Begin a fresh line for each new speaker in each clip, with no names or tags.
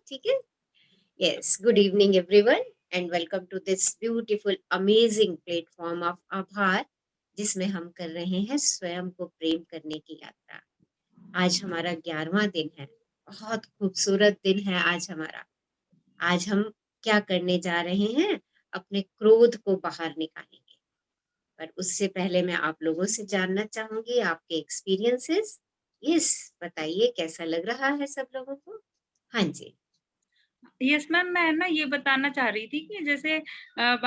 ठीक है? Yes, good evening everyone and welcome to this beautiful amazing platform of आभार जिसमें हम कर रहे हैं स्वयं को प्रेम करने की यात्रा। आज हमारा 11वां दिन है। बहुत खूबसूरत दिन है आज हमारा। आज हम क्या करने जा रहे हैं? अपने क्रोध को बाहर निकालेंगे। पर उससे पहले मैं आप लोगों से जानना चाहूंगी आपके एक्सपीरियंसेस। यस, बताइए कैसा लग रहा है सब लोगों को? हाँ जी।
यस मैम, मैं ना ये बताना चाह रही थी कि जैसे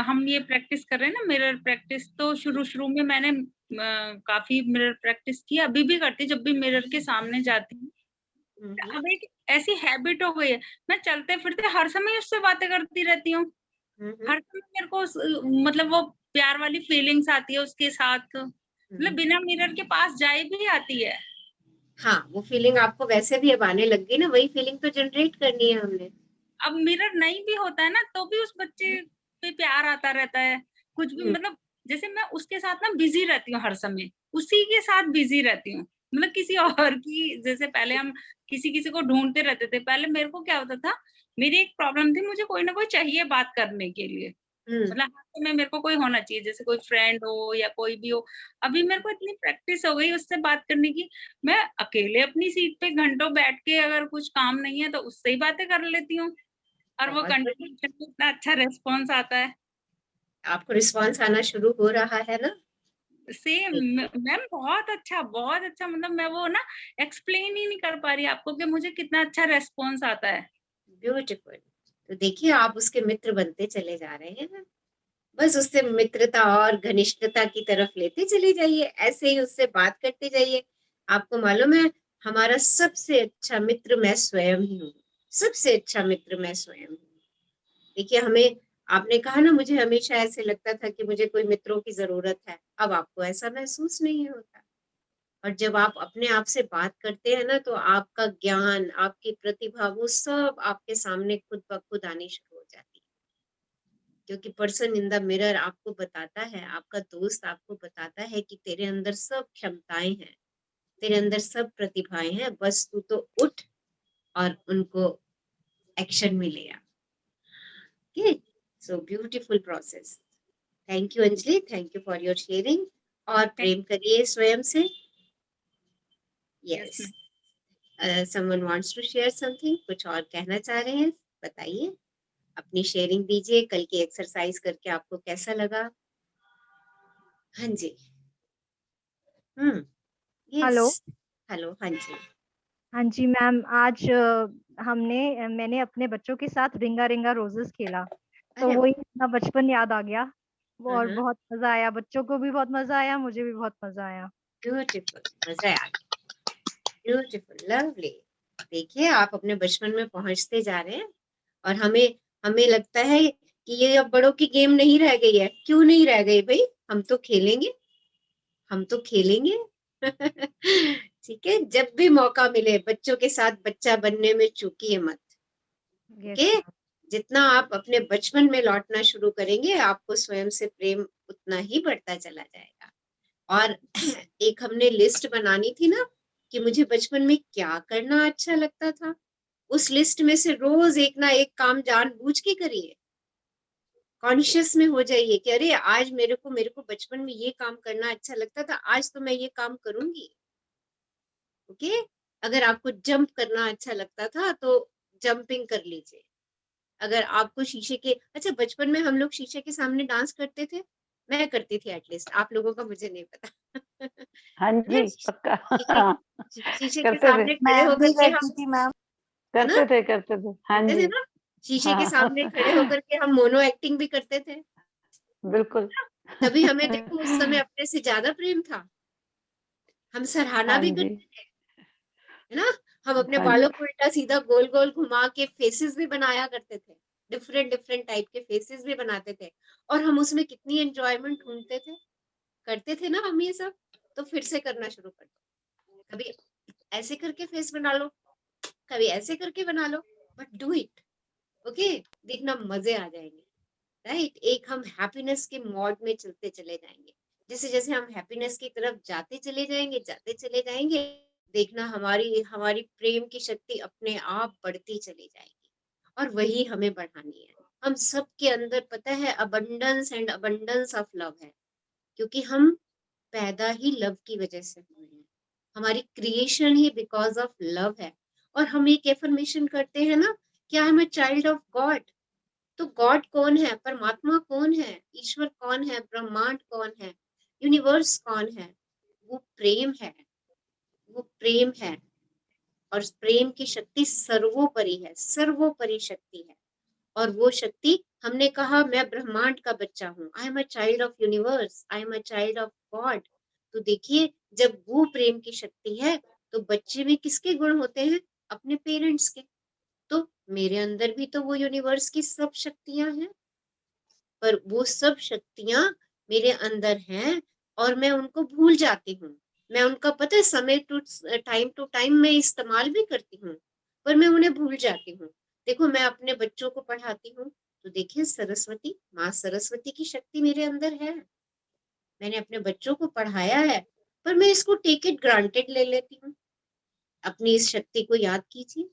हम ये प्रैक्टिस कर रहे हैं ना मिरर प्रैक्टिस, तो शुरू-शुरू में मैंने काफ़ी मिरर प्रैक्टिस की, अभी भी करती हूँ जब भी मिरर के सामने जाती हूँ।
हम्म,
अब एक ऐसी हैबिट हो गई है, मैं चलते-फिरते हर समय उससे बातें करती रहती हूँ।
हम्म,
हर समय मेरे को मतलब वो प्यार वाली फीलिंग्स आती है उसके साथ, मतलब
हम्म।
बिना मिरर के पास जाए भी आती है।
हाँ, वो फीलिंग आपको वैसे भी अब आने लग गई ना, वही फीलिंग तो जनरेट करनी है हमने।
अब मिरर नहीं भी होता है ना, तो भी उस बच्चे
हुँ,
पे प्यार आता रहता है। कुछ भी
हुँ,
मतलब जैसे मैं उसके साथ ना बिज़ी रहती हूँ हर समय, उसी के साथ बिज़ी रहती हूँ। मतलब किसी और की जैसे पहले हम किसी-किसी को ढूँढते रहते थे। पहले मेरे को क्या होता था, मेरी एक प्रॉब्लम थी, मुझे कोई ना कोई चाहिए बात करने के लिए।
हुँ,
मतलब हर समय मेरे को कोई होना चाहिए, जैसे कोई फ्रेंड हो या कोई भी हो। अभी मेरे को इतनी प्रैक्टिस हो गई उससे बात करने की, मैं अकेले अपनी सीट पे घंटों बैठ के अगर कुछ काम नहीं है, तो उससे ही बातें कर लेती हूँ। और वो
बहुत बढ़िया।
कंटिन्यूएशन में इतना अच्छा रिस्पॉन्स आता है।
आपको रिस्पॉन्स आना शुरू हो रहा है ना?
सेम मैम, बहुत अच्छा, मतलब मैं वो ना एक्सप्लेन ही नहीं कर पा रही आपको कि मुझे कितना अच्छा रिस्पॉन्स आता है।
ब्यूटीफुल। तो देखिए आप उसके मित्र बनते चले जा रहे हैं ना, बस उससे मित्रता और घनिष्ठता की तरफ लेते चले जाइए, ऐसे ही उससे बात करते जाइए। आपको मालूम है, हमारा सबसे अच्छा मित्र मैं स्वयं ही हूँ। सबसे अच्छा मित्र मैं स्वयं हूँ। देखिए हमें आपने कहा ना मुझे हमेशा ऐसे लगता था कि मुझे कोई मित्रों की ज़रूरत है, अब आपको ऐसा महसूस नहीं होता। और जब आप अपने आप से बात करते हैं ना तो आपका ज्ञान, आपकी प्रतिभा वो सब आपके सामने खुद ब खुद आनी शुरू हो जाती है। क्योंकि पर्सन इन द मिरर आपको बताता है, आपका दोस्त आपको बताता है कि तेरे अंदर सब क्षमताएँ हैं, तेरे अंदर सब प्रतिभाएँ हैं, बस तू तो उठ और उनको एक्शन में ले आ। Okay? So beautiful process. Thank you Anjali, thank you for your sharing. और
थैंक
प्रेम करिए स्वयं से।
Yes
yes.
Ma'am.
Someone wants to share something, कुछ और कहना चाह रहे हैं? बताइए, अपनी शेयरिंग दीजिए, कल की एक्सरसाइज करके आपको कैसा लगा? हाँ जी। हुँ, यस।
हेलो।
हेलो, हाँ जी।
हाँ जी मैम, आज मैंने अपने बच्चों के साथ रिंगा रिंगा रोजेस खेला, तो
अरे
वही
वाह!
अपना बचपन याद आ गया। वो
हुँ,
और
हुँ,
बहुत मजा आया, बच्चों को भी बहुत मजा आया, मुझे भी बहुत मजा आया।
ब्यूटीफुल, मज़ा आ गया। Beautiful, lovely. देखिए, आप अपने बचपन में पहुँचते जा रहे हैं और हमें हमें लगता है कि ये अब बड़ों की गेम नहीं रह गई है। क्यों नहीं रह गई भई? हम तो खेलेंगे, हम तो खेलेंगे। ठीक है? जब भी मौका मिले बच्चों के साथ बच्चा बनने में चूकिए मत।
Yes
okay?
मैम।
जितना आप अपने बचपन में लौटना शुरू करेंगे, आपको स्वयं से प्रेम उतना ही बढ़ता चला जाएगा। और एक हमने लिस्ट बनानी थी ना कि मुझे बचपन में क्या करना अच्छा लगता था। उस लिस्ट में से रोज एक ना एक काम जानबूझ के करिए। कॉन्शियस में हो जाइए कि अरे आज मेरे को बचपन में ये काम करना अच्छा लगता था, आज तो मैं ये काम करूंगी। ओके? अगर आपको जंप करना अच्छा लगता था तो जंपिंग कर लीजिए। अगर आपको शीशे के अच्छा बचपन में हम लोग शीशे के सामने डांस करते थे। मैं करती थी एटलीस्ट, आप लोगों का मुझे नहीं पता।
हाँ
है ना?
जी, पक्का।
शीशे शीशे के
करते थे,
सामने खड़े
मैं
होकर
भी
के
करती
हम
थी मैम।
है ना?
करते थे। हाँ
करते थे
जी।
ना? शीशे के सामने खड़े
हाँ,
होकर के हम मोनो एक्टिंग भी करते थे।
बिल्कुल।
तभी हमें देखो उस समय अपने से ज़्यादा प्रेम था। हम सराहना
हाँ
भी
जी,
करते थे, है ना? हम अपने
हाँ
बालों
जी,
को उल्टा-सीधा गोल-गोल घुमा के फेसेस भी बनाया करते थे। डिफरेंट डिफरेंट टाइप के फेसेस भी बनाते थे और हम उसमें कितनी एन्जॉयमेंट ढूँढते थे। करते थे ना हम ये सब? तो फिर से करना शुरू कर दो। कभी ऐसे करके फेस बना लो, कभी ऐसे करके बना लो, बट डू इट। ओके? देखना मज़े आ जाएँगे। राइट? एक हम हैप्पीनेस के मोड में चलते चले जाएँगे। जैसे-जैसे हम हैप्पीनेस की तरफ जाते चले जाएँगे, देखना हमारी हमारी प्रेम की शक्ति अपने आप बढ़ती चली जाएगी। और वही हमें बढ़ानी है। हम सबके अंदर पता है abundance and abundance of love है, क्योंकि हम पैदा ही लव की वजह से हुए हैं। हमारी creation he because of love है। और हम एक एफर्मेशन करते हैं ना कि I am a child of God. तो गॉड कौन है, परमात्मा कौन है, ईश्वर कौन है, ब्रह्मांड कौन है, यूनिवर्स कौन है? वो प्रेम है, वो प्रेम है। और प्रेम की शक्ति सर्वोपरि है, सर्वोपरि शक्ति है। और वो शक्ति, हमने कहा मैं ब्रह्मांड का बच्चा हूँ, I am a child of universe, I am a child of God. तो देखिए, जब वो प्रेम की शक्ति है तो बच्चे में किसके गुण होते हैं? अपने पेरेंट्स के। तो मेरे अंदर भी तो वो यूनिवर्स की सब शक्तियां हैं, पर वो सब शक्तियां मेरे अंदर हैं और मैं उनको भूल जाती हूँ। मैं उनका पता है समय टू टाइम मैं इस्तेमाल भी करती हूँ, पर मैं उन्हें भूल जाती हूँ। देखो, मैं अपने बच्चों को पढ़ाती हूँ तो देखिए, सरस्वती माँ सरस्वती की शक्ति मेरे अंदर है। मैंने अपने बच्चों को पढ़ाया है, पर मैं इसको टेक इट ग्रांटेड ले लेती हूँ। अपनी इस शक्ति को याद कीजिए।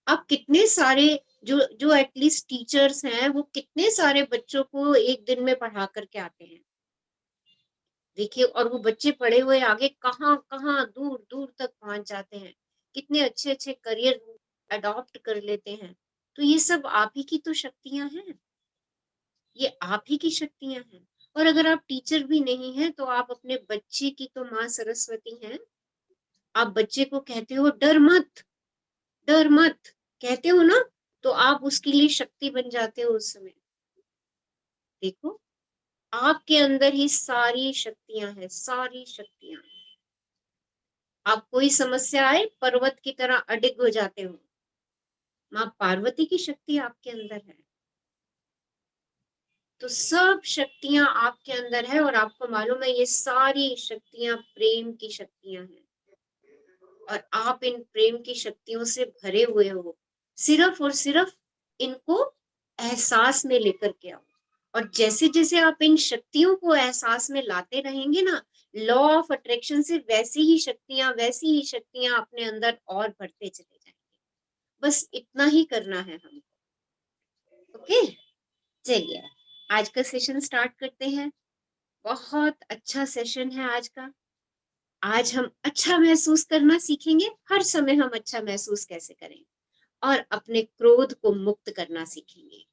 अब कितने सारे जो जो एटलीस्ट टीचर्स हैं, वो कितने सारे बच्चों को एक दिन में पढ़ा करके आते हैं। देखिए, और वो बच्चे पढ़े हुए आगे कहाँ कहाँ दूर दूर तक पहुंच जाते हैं, कितने अच्छे अच्छे करियर अडॉप्ट कर लेते हैं। तो ये सब आप ही की तो शक्तियां हैं, ये आप ही की शक्तियां हैं। और अगर आप टीचर भी नहीं हैं तो आप अपने बच्चे की तो माँ सरस्वती हैं। आप बच्चे को कहते हो डर मत, डर मत, कहते हो ना, तो आप उसके लिए शक्ति बन जाते हो उस समय। देखो, आपके अंदर ही सारी शक्तियां हैं, सारी शक्तियां। आप कोई समस्या आए, पर्वत की तरह अडिग हो जाते हो। माँ पार्वती की शक्ति आपके अंदर है। तो सब शक्तियां आपके अंदर है, और आपको मालूम है ये सारी शक्तियां प्रेम की शक्तियां हैं। और आप इन प्रेम की शक्तियों से भरे हुए हो। सिर्फ और सिर्फ इनको एहसास में लेकर के आओ। और जैसे जैसे आप इन शक्तियों को एहसास में लाते रहेंगे ना, लॉ ऑफ अट्रैक्शन से वैसी ही शक्तियां अपने अंदर और बढ़ते चले जाएंगे। बस इतना ही करना है हमको। ओके, चलिए आज का सेशन स्टार्ट करते हैं। बहुत अच्छा सेशन है आज का। आज हम अच्छा महसूस करना सीखेंगे। हर समय हम अच्छा महसूस कैसे करें, और अपने क्रोध को मुक्त करना सीखेंगे।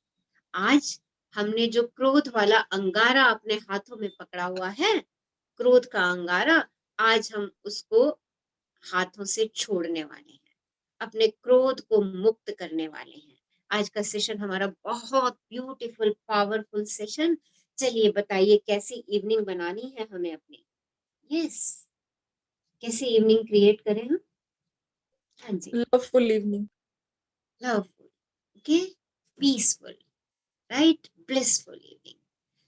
आज हमने जो क्रोध वाला अंगारा अपने हाथों में पकड़ा हुआ है, क्रोध का अंगारा, आज हम उसको हाथों से छोड़ने वाले हैं, अपने क्रोध को मुक्त करने वाले हैं। आज का सेशन हमारा बहुत ब्यूटीफुल पावरफुल सेशन। चलिए बताइए, कैसी इवनिंग बनानी है हमें अपनी? यस, कैसी इवनिंग क्रिएट करें हम? हाँ जी,
loveful evening.
Loveful, okay, peaceful, right, blissful evening.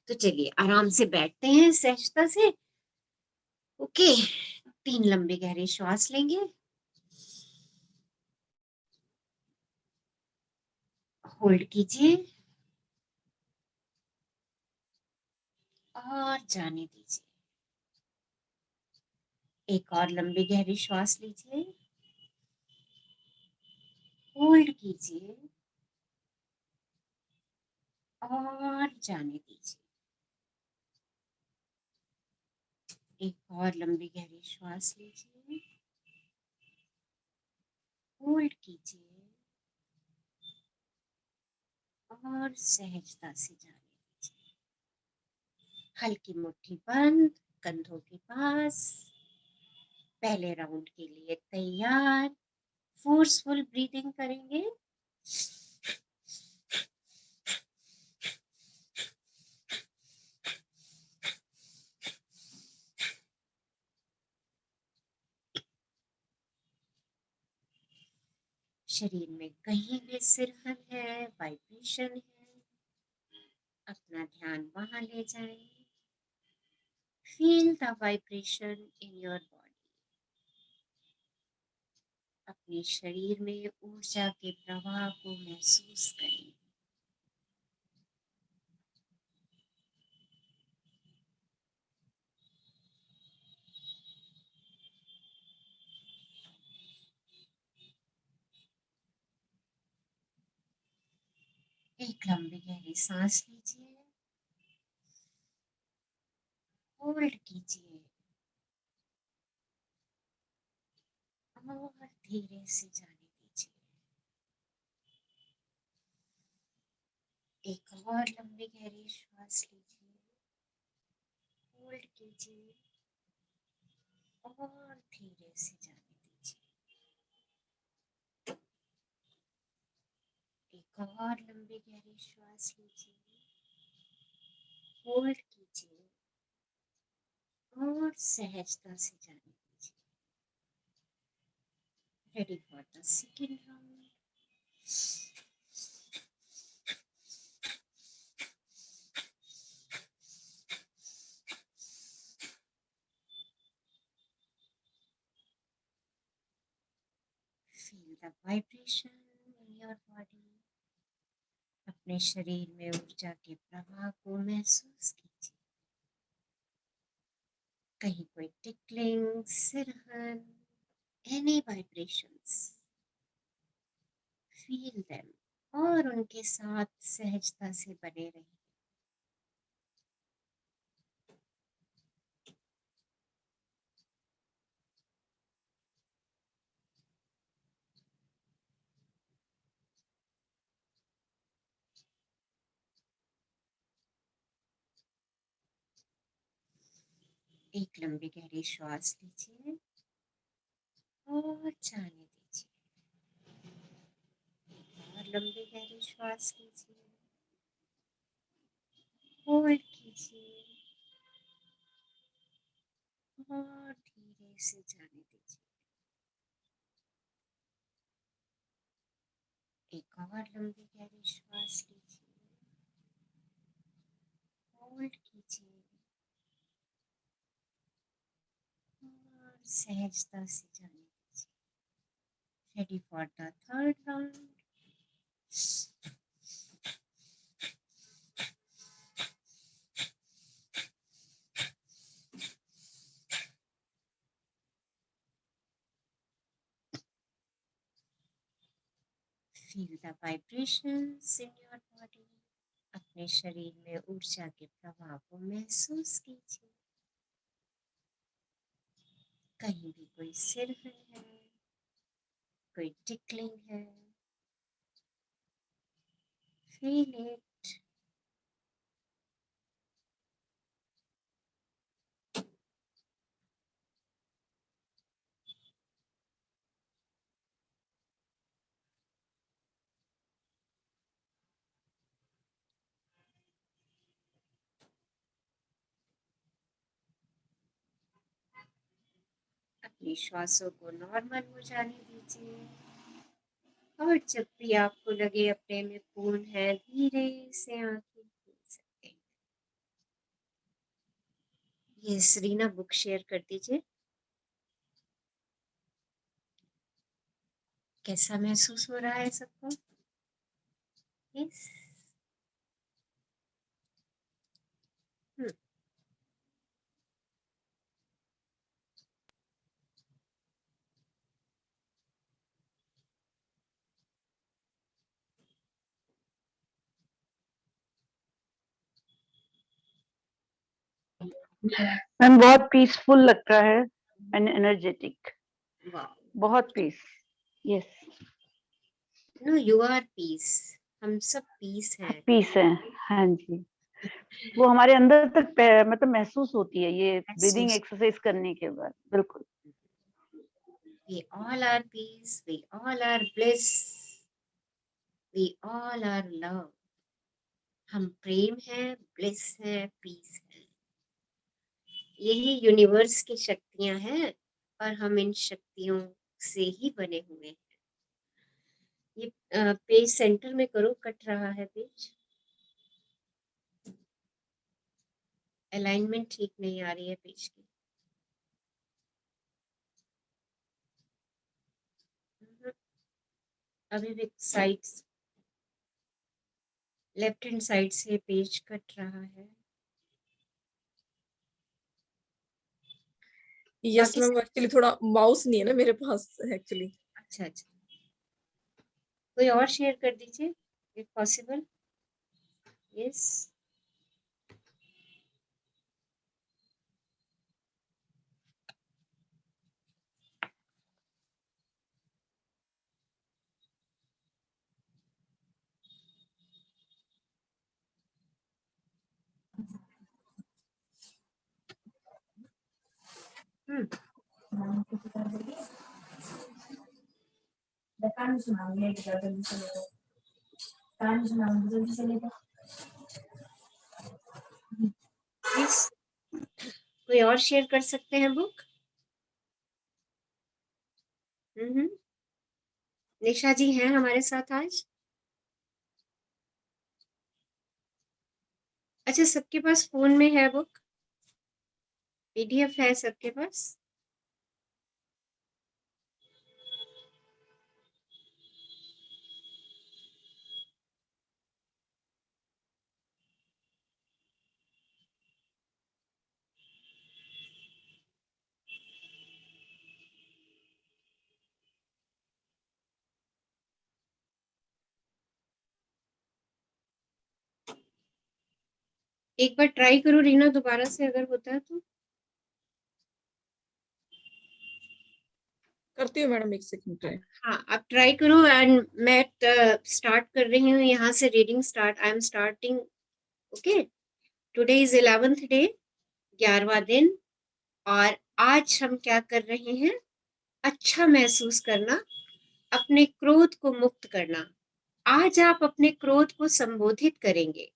तो चलिए आराम से बैठते हैं सहजता से। ओके, 3 लंबे गहरे श्वास लेंगे, होल्ड कीजिए और जाने दीजिए। एक और लंबी गहरी श्वास लीजिए, होल्ड कीजिए और जाने दीजिए। एक और लंबी गहरी श्वास लीजिए, होल्ड कीजिए और सहजता से जाने दीजिए। हल्की मुट्ठी बंद, कंधों के पास। पहले राउंड के लिए तैयार। फोर्सफुल ब्रीदिंग करेंगे। शरीर में कहीं भी सिरहन है, वाइब्रेशन है, अपना ध्यान वहां ले जाएं। Feel the vibration in your body. अपने शरीर में ऊर्जा के प्रवाह को महसूस करें। एक लंबी गहरी सांस लीजिए, होल्ड कीजिए और धीरे से जाने दीजिए। एक और लंबी गहरी श्वास लीजिए, होल्ड कीजिए और धीरे से जाने दीजिए। एक और लंबी गहरी श्वास लीजिए, होल्ड कीजिए और सहजता से जाने दीजिए। Ready for the second round. Feel the vibration in your body. अपने शरीर में ऊर्जा के प्रवाह को महसूस कीजिए। कहीं कोई tickling, सिरहन, any vibrations, feel them और उनके साथ सहजता से बने रहिए। एक लंबी गहरी श्वास लीजिए और जाने दीजिए। और लंबी गहरी श्वास लीजिए, होल्ड कीजिए और धीरे से जाने दीजिए। एक और लंबी गहरी श्वास लीजिए, होल्ड कीजिए और सहजता से जाने दीजिए। Ready for the third round. Feel the vibrations in your body. अपने शरीर में ऊर्जा के प्रवाह को महसूस कीजिए। कहीं भी कोई सिरहन है, कोई टिकलिंग है, फील इट। अपनी श्वासों को नॉर्मल हो जाने दीजिए और जब भी आपको लगे अपने में पूर्ण है, धीरे से आंखें खोल सकते हैं। ये सरीना बुक शेयर कर दीजिए। कैसा महसूस हो रहा है सबको? यस।
मैम बहुत पीसफुल लगता है एंड एनर्जेटिक। बहुत peace. Yes.
No, you are peace. हम सब पीस हैं।
पीस है। हाँ जी, वो हमारे अंदर तक मतलब महसूस होती है ये ब्रीदिंग एक्सरसाइज करने के बाद। बिल्कुल।
We all are peace. We all are bliss. We all are love. हम प्रेम हैं, ब्लिस हैं, पीस हैं। यही यूनिवर्स की शक्तियां हैं और हम इन शक्तियों से ही बने हुए हैं। ये पेज सेंटर में करो, कट रहा है पेज। अलाइनमेंट ठीक नहीं आ रही है पेज की। अभी भी साइड्स, लेफ्ट हैंड साइड से पेज कट रहा है।
यस मैम, एक्चुअली थोड़ा माउस नहीं है ना मेरे पास एक्चुअली।
अच्छा अच्छा, कोई और शेयर कर दीजिए इफ पॉसिबल। यस। यस, कोई और शेयर कर सकते हैं बुक? निशा जी हैं हमारे साथ आज? अच्छा, सबके पास फोन में है बुक? पीडीएफ है सबके पास? एक बार ट्राई करो रीना, दोबारा से अगर होता है तो।
करती हूँ मैडम, एक सेकंड ट्राई।
हाँ, आप ट्राई करो एंड मैं स्टार्ट कर रही हूँ यहाँ से reading start. I am starting. Okay, today is 11th day, 11वां दिन। और आज हम क्या कर रहे हैं? अच्छा महसूस करना, अपने क्रोध को मुक्त करना। आज आप अपने क्रोध को संबोधित करेंगे,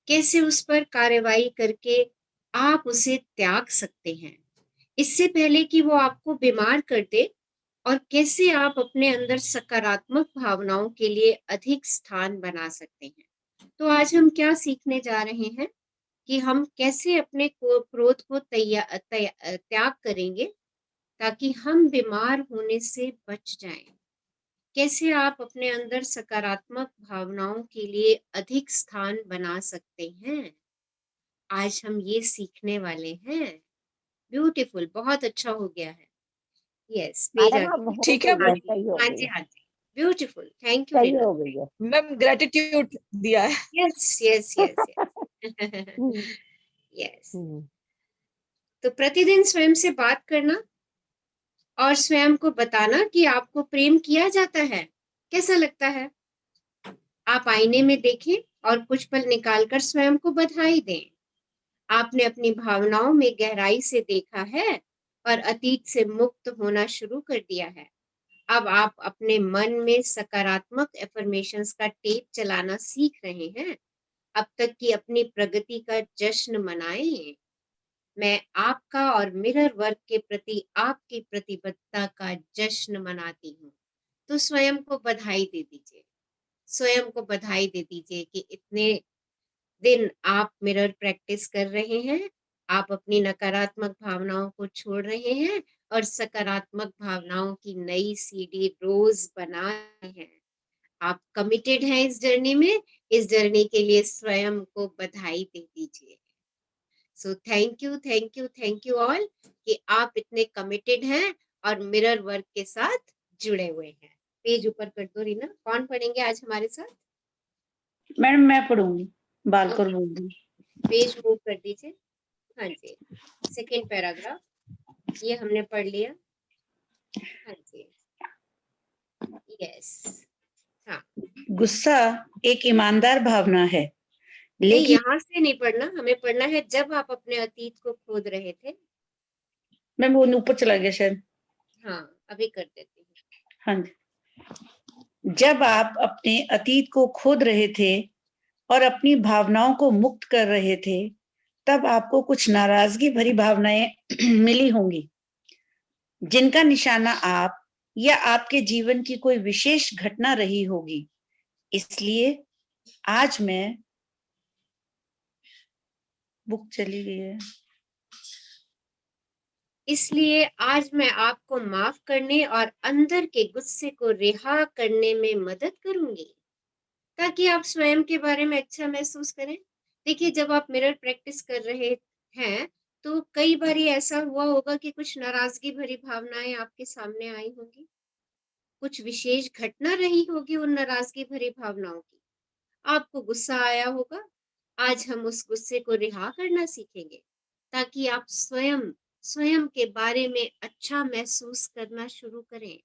कैसे उस पर कार्रवाई करके आप उसे त्याग सकते हैं इससे पहले कि वो आपको बीमार कर दे, और कैसे आप अपने अंदर सकारात्मक भावनाओं के लिए अधिक स्थान बना सकते हैं। तो आज हम क्या सीखने जा रहे हैं कि हम कैसे अपने क्रोध को त्याग करेंगे ताकि हम बीमार होने से बच जाएं। कैसे आप अपने अंदर सकारात्मक भावनाओं के लिए अधिक स्थान बना सकते हैं, आज हम ये सीखने वाले हैं। ब्यूटीफुल, बहुत अच्छा हो गया है। यस, पेज
मैडम
आ
अब हो
ठीक है
गई
हाँ
है,
जी,
सही हो
हाँ
गई
जी,
है,
हाँ जी, ब्यूटीफुल, थैंक यू
सही
रीना।
हो गई है।
मैम ग्रेटिट्यूड दिया है।
यस यस यस
हम्म,
यस।
हम्म।
तो प्रतिदिन स्वयं से बात करना और स्वयं को बताना कि आपको प्रेम किया जाता है, कैसा लगता है? आप आईने में देखें और कुछ पल निकालकर स्वयं को बधाई दें। आपने अपनी भावनाओं में गहराई से देखा है और अतीत से मुक्त होना शुरू कर दिया है। अब आप अपने मन में सकारात्मक एफर्मेशंस का टेप चलाना सीख रहे हैं। अब तक की अपनी प्रगति का जश्न मनाएं। मैं आपका और मिरर वर्क के प्रति आपकी प्रतिबद्धता का जश्न मनाती हूँ। तो स्वयं को बधाई दे दीजिए, स्वयं को बधाई दे दीजिए कि इतने दिन आप मिरर प्रैक्टिस कर रहे हैं, आप अपनी नकारात्मक भावनाओं को छोड़ रहे हैं और सकारात्मक भावनाओं की नई सीढ़ी रोज बना रहे हैं। आप कमिटेड हैं इस जर्नी में, इस जर्नी के लिए स्वयं को बधाई दे दीजिए। So thank you, thank you, thank you all कि आप इतने कमिटेड हैं और मिरर वर्क के साथ जुड़े हुए हैं। पेज ऊपर कर दो रीना। कौन पढ़ेंगे आज हमारे साथ?
मैडम मैं पढ़ूंगी, बालकर
ओके,
बोल रही
पेज मूव कर दीजिए। हाँ जी, सेकेंड पैराग्राफ, ये हमने पढ़ लिया। हाँ जी, यस। हाँ,
गुस्सा एक ईमानदार भावना है,
नहीं
लेकिन
यहाँ से नहीं पढ़ना, हमें पढ़ना है जब आप अपने अतीत को खोद रहे थे।
मैम वो ऊपर चला गया शायद।
हाँ, अभी कर देती हूँ।
हाँ जी, जब आप अपने अतीत को खोद रहे थे और अपनी भावनाओं को मुक्त कर रहे थे, तब आपको कुछ नाराजगी भरी भावनाएं मिली होंगी, जिनका निशाना आप या आपके जीवन की कोई विशेष घटना रही होगी। इसलिए आज मैं बुक चली गई है।
इसलिए आज मैं आपको माफ करने और अंदर के गुस्से को रिहा करने में मदद करूंगी ताकि आप स्वयं के बारे में अच्छा महसूस करें। देखिए, जब आप मिरर प्रैक्टिस कर रहे हैं तो कई बार ऐसा हुआ होगा कि कुछ नाराजगी भरी भावनाएं आपके सामने आई होंगी, कुछ विशेष घटना रही होगी उन नाराजगी भरी भावनाओं की। आपको गुस्सा आया होगा आज हम उस गुस्से को रिहा करना सीखेंगे ताकि आप स्वयं स्वयं के बारे में अच्छा महसूस करना शुरू करें।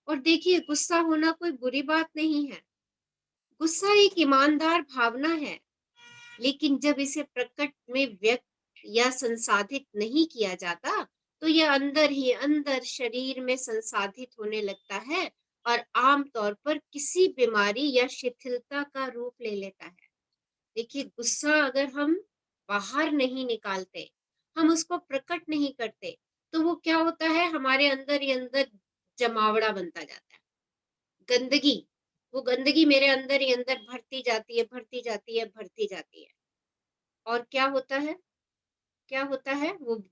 और देखिए, गुस्सा होना कोई बुरी बात नहीं है। गुस्सा एक ईमानदार भावना है, लेकिन जब इसे प्रकट में व्यक्त या संसाधित नहीं किया जाता, तो यह अंदर ही अंदर शरीर में संसाधित होने लगता है और आमतौर पर किसी बीमारी या शिथिलता का रूप ले लेता है। देखिए, गुस्सा अगर हम बाहर नहीं निकालते, हम उसको प्रकट नहीं करते, तो वो क्या होता है, हमारे अंदर ही अंदर जमावड़ा बनता जाता है, गंदगी। वो गंदगी मेरे अंदर ही अंदर भरती जाती है, भरती जाती है, भरती जाती है। और क्या होता है, क्या होता है, वो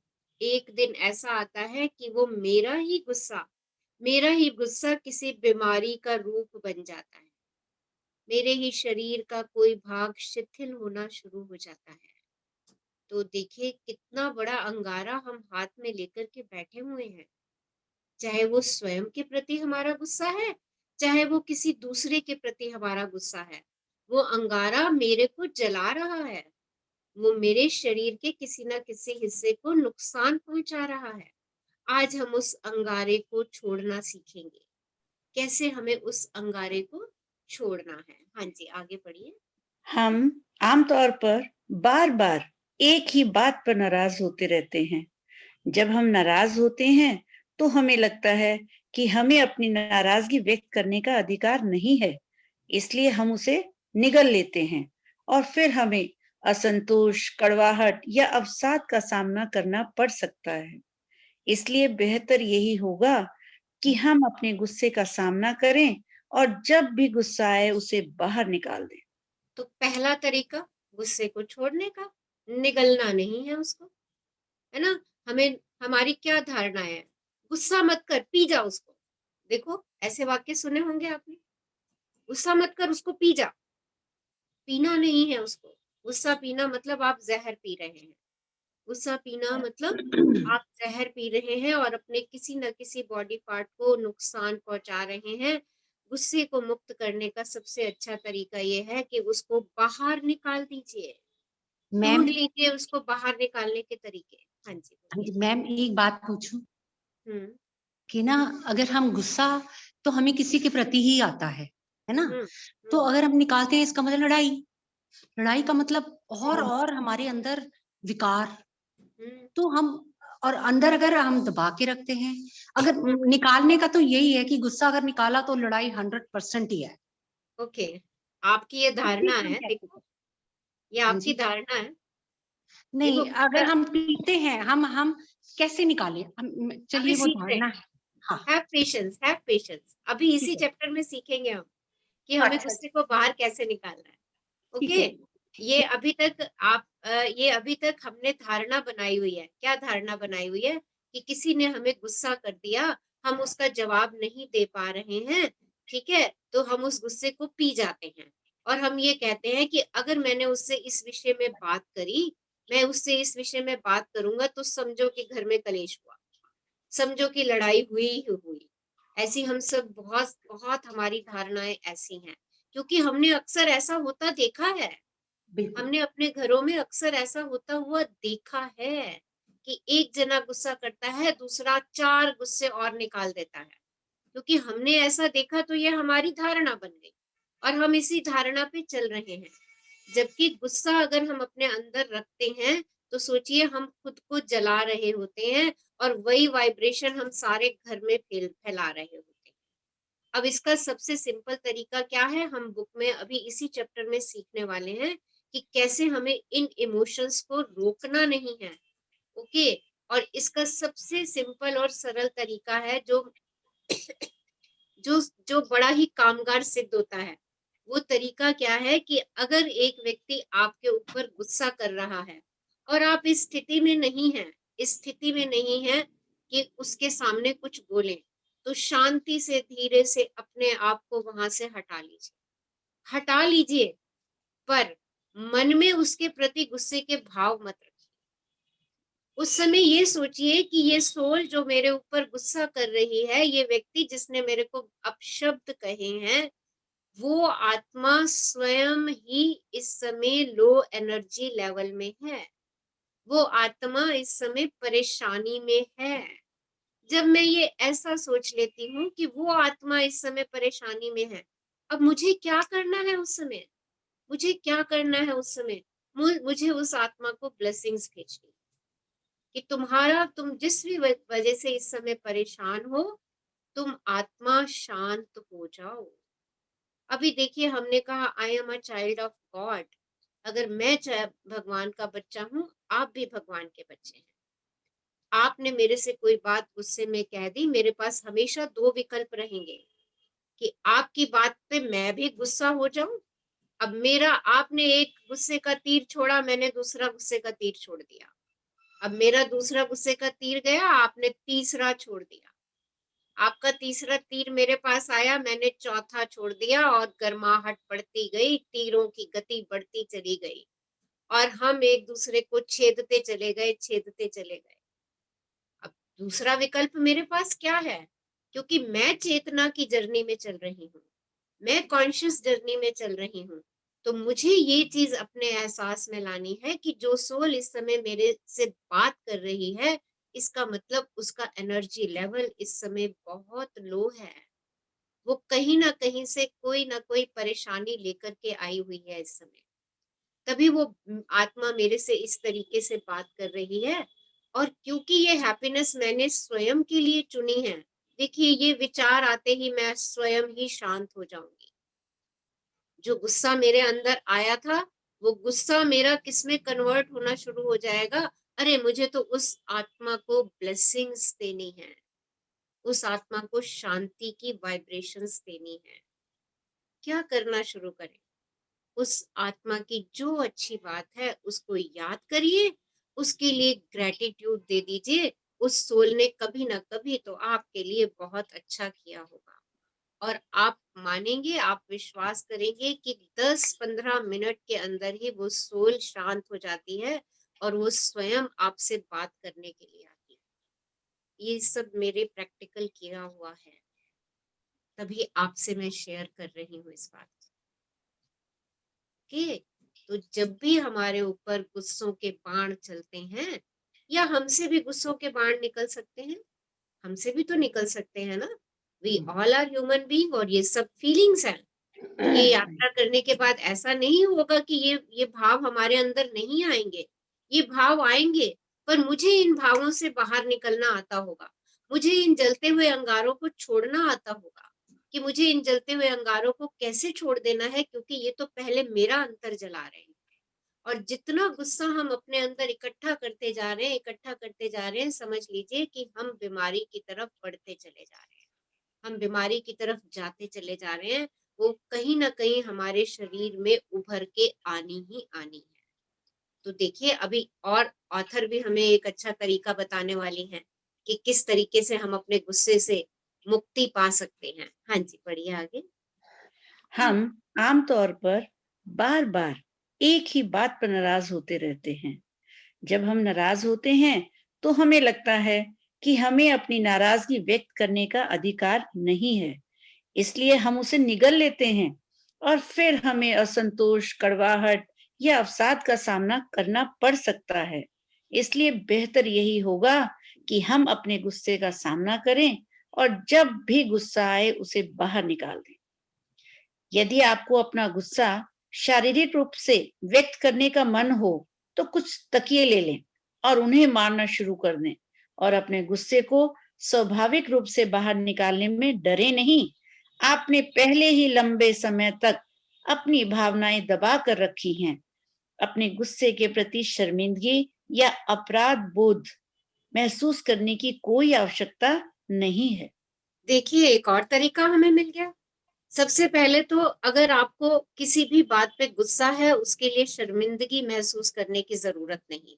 एक दिन ऐसा आता है कि वो मेरा ही गुस्सा किसी बीमारी का रूप बन जाता है। मेरे ही शरीर का कोई भाग शिथिल होना शुरू हो जाता है। तो देखिए, कितना बड़ा अंगारा हम हाथ में लेकर के बैठे हुए हैं। चाहे वो स्वयं के प्रति हमारा गुस्सा है, चाहे वो किसी दूसरे के प्रति हमारा गुस्सा है, वो अंगारा मेरे को जला रहा है। वो मेरे शरीर के किसी ना किसी हिस्से को नुकसान पहुंचा रहा है। आज हम उस अंगारे को छोड़ना सीखेंगे। कैसे हमें उस अंगारे को छोड़ना है? हाँ जी, आगे बढ़िए।
हम आमतौर पर बार बार एक ही बात पर नाराज होते रहते हैं। जब हम नाराज होते हैं तो हमें लगता है कि हमें अपनी नाराजगी व्यक्त करने का अधिकार नहीं है, इसलिए हम उसे निगल लेते हैं और फिर हमें असंतोष, कड़वाहट या अवसाद का सामना करना पड़ सकता है। इसलिए बेहतर यही होगा कि हम अपने गुस्से का सामना करें और जब भी गुस्सा आए उसे बाहर निकाल दें।
तो पहला तरीका गुस्से को छोड़ने का, निगलना नहीं है उसको, है ना। हमें, हमारी क्या धारणा है, गुस्सा मत कर, पी जा उसको। देखो, ऐसे वाक्य सुने होंगे आपने, गुस्सा मत कर, उसको पी जा। पीना नहीं है उसको। गुस्सा पीना मतलब आप जहर पी रहे हैं। गुस्सा पीना मतलब आप जहर पी रहे हैं और अपने किसी न किसी बॉडी पार्ट को नुकसान पहुंचा रहे हैं। गुस्से को मुक्त करने का सबसे अच्छा तरीका ये है कि उसको बाहर निकाल दीजिए।
मैम,
ढूंढ लीजिए उसको बाहर निकालने के तरीके। हाँ जी, बोलिए।
मैम एक बात पूछूं
हम्म
कि ना, अगर हम गुस्सा तो हमें किसी के प्रति ही आता है ना।
हम्म
तो
हम्म
अगर हम निकालते हैं इसका मतलब लड़ाई, लड़ाई का मतलब
हम्म
और हमारे अंदर विकार।
हम्म,
तो हम, और अंदर अगर हम दबा के रखते हैं, अगर
हम्म,
निकालने का तो यही है कि गुस्सा अगर निकाला तो लड़ाई 100% ही है।
ओके, आपकी ये
तो फिर
धारणा
हम
है,
कैसे
देखो,
करें?
ये
हाँ
आपकी
जी।
धारणा है। देखो,
नहीं, अगर हम पीते हैं, हम कैसे निकालें?
अभी
चलिए वो
सीख रहे
धारणा
हैं।
है। हाँ,
हैव पेशेंस, हैव पेशेंस। अभी
ठीक
इसी
है।
चैप्टर में सीखेंगे हम कि हमें
अच्छा,
गुस्से को बाहर कैसे निकालना है।
ठीक
ओके।
है।
ये अभी तक आप ये अभी तक हमने धारणा बनाई हुई है। क्या धारणा बनाई हुई है? कि किसी ने हमें गुस्सा कर दिया, हम उसका जवाब नहीं दे पा रहे हैं, ठीक है, तो हम उस गुस्से को पी जाते हैं। और हम ये कहते हैं कि अगर मैंने उससे इस विषय में बात करी, मैं उससे इस विषय में बात करूंगा, तो समझो कि घर में कलेश हुआ, समझो कि लड़ाई हुई ही हुई। ऐसी हम सब बहुत बहुत हमारी धारणाएं ऐसी हैं, क्योंकि हमने अक्सर ऐसा होता देखा है।
बिल्कुल।
हमने अपने घरों में अक्सर ऐसा होता हुआ देखा है कि एक जना गुस्सा करता है, दूसरा 4 गुस्से और निकाल देता है। क्योंकि हमने ऐसा देखा, तो ये हमारी धारणा बन गई और हम इसी धारणा पे चल रहे हैं। जबकि गुस्सा अगर हम अपने अंदर रखते हैं, तो सोचिए हम खुद को जला रहे होते हैं और वही वाइब्रेशन हम सारे घर में फैला रहे होते हैं। अब इसका सबसे सिंपल तरीका क्या है, हम बुक में अभी इसी चैप्टर में सीखने वाले हैं कि कैसे हमें इन इमोशंस को रोकना नहीं है। ओके। और इसका सबसे सिंपल और सरल तरीका है, जो जो जो बड़ा ही कामगार सिद्ध होता है। वो तरीका क्या है कि अगर एक व्यक्ति आपके ऊपर गुस्सा कर रहा है और आप इस स्थिति में नहीं हैं, इस स्थिति में नहीं है कि उसके सामने कुछ बोलें, तो शांति से धीरे से अपने आप को वहां से हटा लीजिए, हटा लीजिए। पर मन में उसके प्रति गुस्से के भाव मत रखिए। उस समय ये सोचिए कि ये सोल जो मेरे ऊपर गुस्सा कर रही है, ये व्यक्ति जिसने मेरे को अपशब्द कहे हैं, वो आत्मा स्वयं ही इस समय लो एनर्जी लेवल में है, वो आत्मा इस समय परेशानी में है। जब मैं ये ऐसा सोच लेती हूँ कि वो आत्मा इस समय परेशानी में है, अब मुझे क्या करना है उस समय? मुझे क्या करना है उस समय? मुझे उस आत्मा को ब्लेसिंग्स भेजनी कि तुम जिस भी वजह से इस समय परेशान हो, तुम आत्मा शांत हो जाओ। अभी देखिए, हमने कहा I am a child of God. अगर मैं भगवान का बच्चा हूँ, आप भी भगवान के बच्चे हैं। आपने मेरे से कोई बात गुस्से में कह दी, मेरे पास हमेशा दो विकल्प रहेंगे कि आपकी बात पे मैं भी गुस्सा हो जाऊं। अब मेरा, आपने एक गुस्से का तीर छोड़ा, मैंने दूसरा गुस्से का तीर छोड़ दिया। अब मेरा दूसरा गुस्से का तीर गया, आपने तीसरा छोड़ दिया। आपका तीसरा तीर मेरे पास आया, मैंने चौथा छोड़ दिया, और गर्माहट बढ़ती गई, तीरों की गति बढ़ती चली गई, और हम एक दूसरे को छेदते चले गए, छेदते चले गए। अब दूसरा विकल्प मेरे पास क्या है? क्योंकि मैं चेतना की जर्नी में चल रही हूँ, मैं कॉन्शियस जर्नी में चल रही हूँ, तो मुझे ये चीज अपने एहसास में लानी है कि जो सोल इस समय मेरे से बात कर रही है, इसका मतलब उसका एनर्जी लेवल इस समय बहुत लो है। वो कहीं ना कहीं से कोई ना कोई परेशानी लेकर के आई हुई है इस समय, तभी वो आत्मा मेरे से इस तरीके से बात कर रही है। और क्योंकि ये हैप्पीनेस मैंने स्वयं के लिए चुनी है, देखिए ये विचार आते ही मैं स्वयं ही शांत हो जाऊंगी। जो गुस्सा मेरे अंदर आया था, वो गुस्सा मेरा किसमें कन्वर्ट होना शुरू हो जाएगा? अरे मुझे तो उस आत्मा को ब्लेसिंग्स देनी है, उस आत्मा को शांति की वाइब्रेशंस देनी है। क्या करना शुरू करें? उस आत्मा की जो अच्छी बात है उसको याद करिए, उसके लिए ग्रेटिट्यूड दे दीजिए। उस सोल ने कभी ना कभी तो आपके लिए बहुत अच्छा किया होगा, और आप मानेंगे, आप विश्वास करेंगे कि 10-15 मिनट के अंदर ही वो सोल शांत हो जाती है और वो स्वयं आपसे बात करने के लिए आती है। ये सब मेरे प्रैक्टिकल किया हुआ है, तभी आपसे मैं शेयर कर रही हूँ इस बात के। तो जब भी हमारे ऊपर गुस्सों के बाण चलते हैं, या हमसे भी गुस्सों के बाण निकल सकते हैं, हमसे भी तो निकल सकते हैं ना। We all are human being, और ये सब फीलिंग्स हैं। ये यात्रा करने के बाद ऐसा नहीं होगा कि ये भाव हमारे अंदर नहीं आएंगे, ये भाव आएंगे, पर मुझे इन भावों से बाहर निकलना आता होगा। मुझे इन जलते हुए अंगारों को छोड़ना आता होगा कि मुझे इन जलते हुए अंगारों को कैसे छोड़ देना है, क्योंकि ये तो पहले मेरा अंतर जला रहे हैं। और जितना गुस्सा हम अपने अंदर इकट्ठा करते जा रहे हैं, इकट्ठा करते जा रहे हैं, समझ लीजिए कि हम बीमारी की तरफ बढ़ते चले जा रहे हैं, हम बीमारी की तरफ जाते चले जा रहे हैं। वो कहीं ना कहीं हमारे शरीर में उभर के आनी ही आनी है। तो देखिए, अभी और ऑथर भी हमें एक अच्छा तरीका बताने वाली हैं कि किस तरीके से हम अपने गुस्से से मुक्ति पा सकते हैं। हाँ जी, बढ़िया, आगे।
हम आमतौर पर बार बार एक ही बात पर नाराज होते रहते हैं। जब हम नाराज होते हैं तो हमें लगता है कि हमें अपनी नाराजगी व्यक्त करने का अधिकार नहीं है, इसलिए हम उसे निगल लेते हैं और फिर हमें असंतोष, कड़वाहट या अवसाद का सामना करना पड़ सकता है। इसलिए बेहतर यही होगा कि हम अपने गुस्से का सामना करें और जब भी गुस्सा आए उसे बाहर निकाल दें। यदि आपको अपना गुस्सा शारीरिक रूप से व्यक्त करने का मन हो तो कुछ तकिए ले लें और उन्हें मारना शुरू कर दें, और अपने गुस्से को स्वाभाविक रूप से बाहर निकालने में डरे नहीं। आपने पहले ही लंबे समय तक अपनी भावनाएं दबा कर रखी हैं। अपने गुस्से के प्रति शर्मिंदगी या अपराध बोध महसूस करने की कोई आवश्यकता नहीं है।
देखिए, एक और तरीका हमें मिल गया। सबसे पहले तो अगर आपको किसी भी बात पे गुस्सा है, उसके लिए शर्मिंदगी महसूस करने की जरूरत नहीं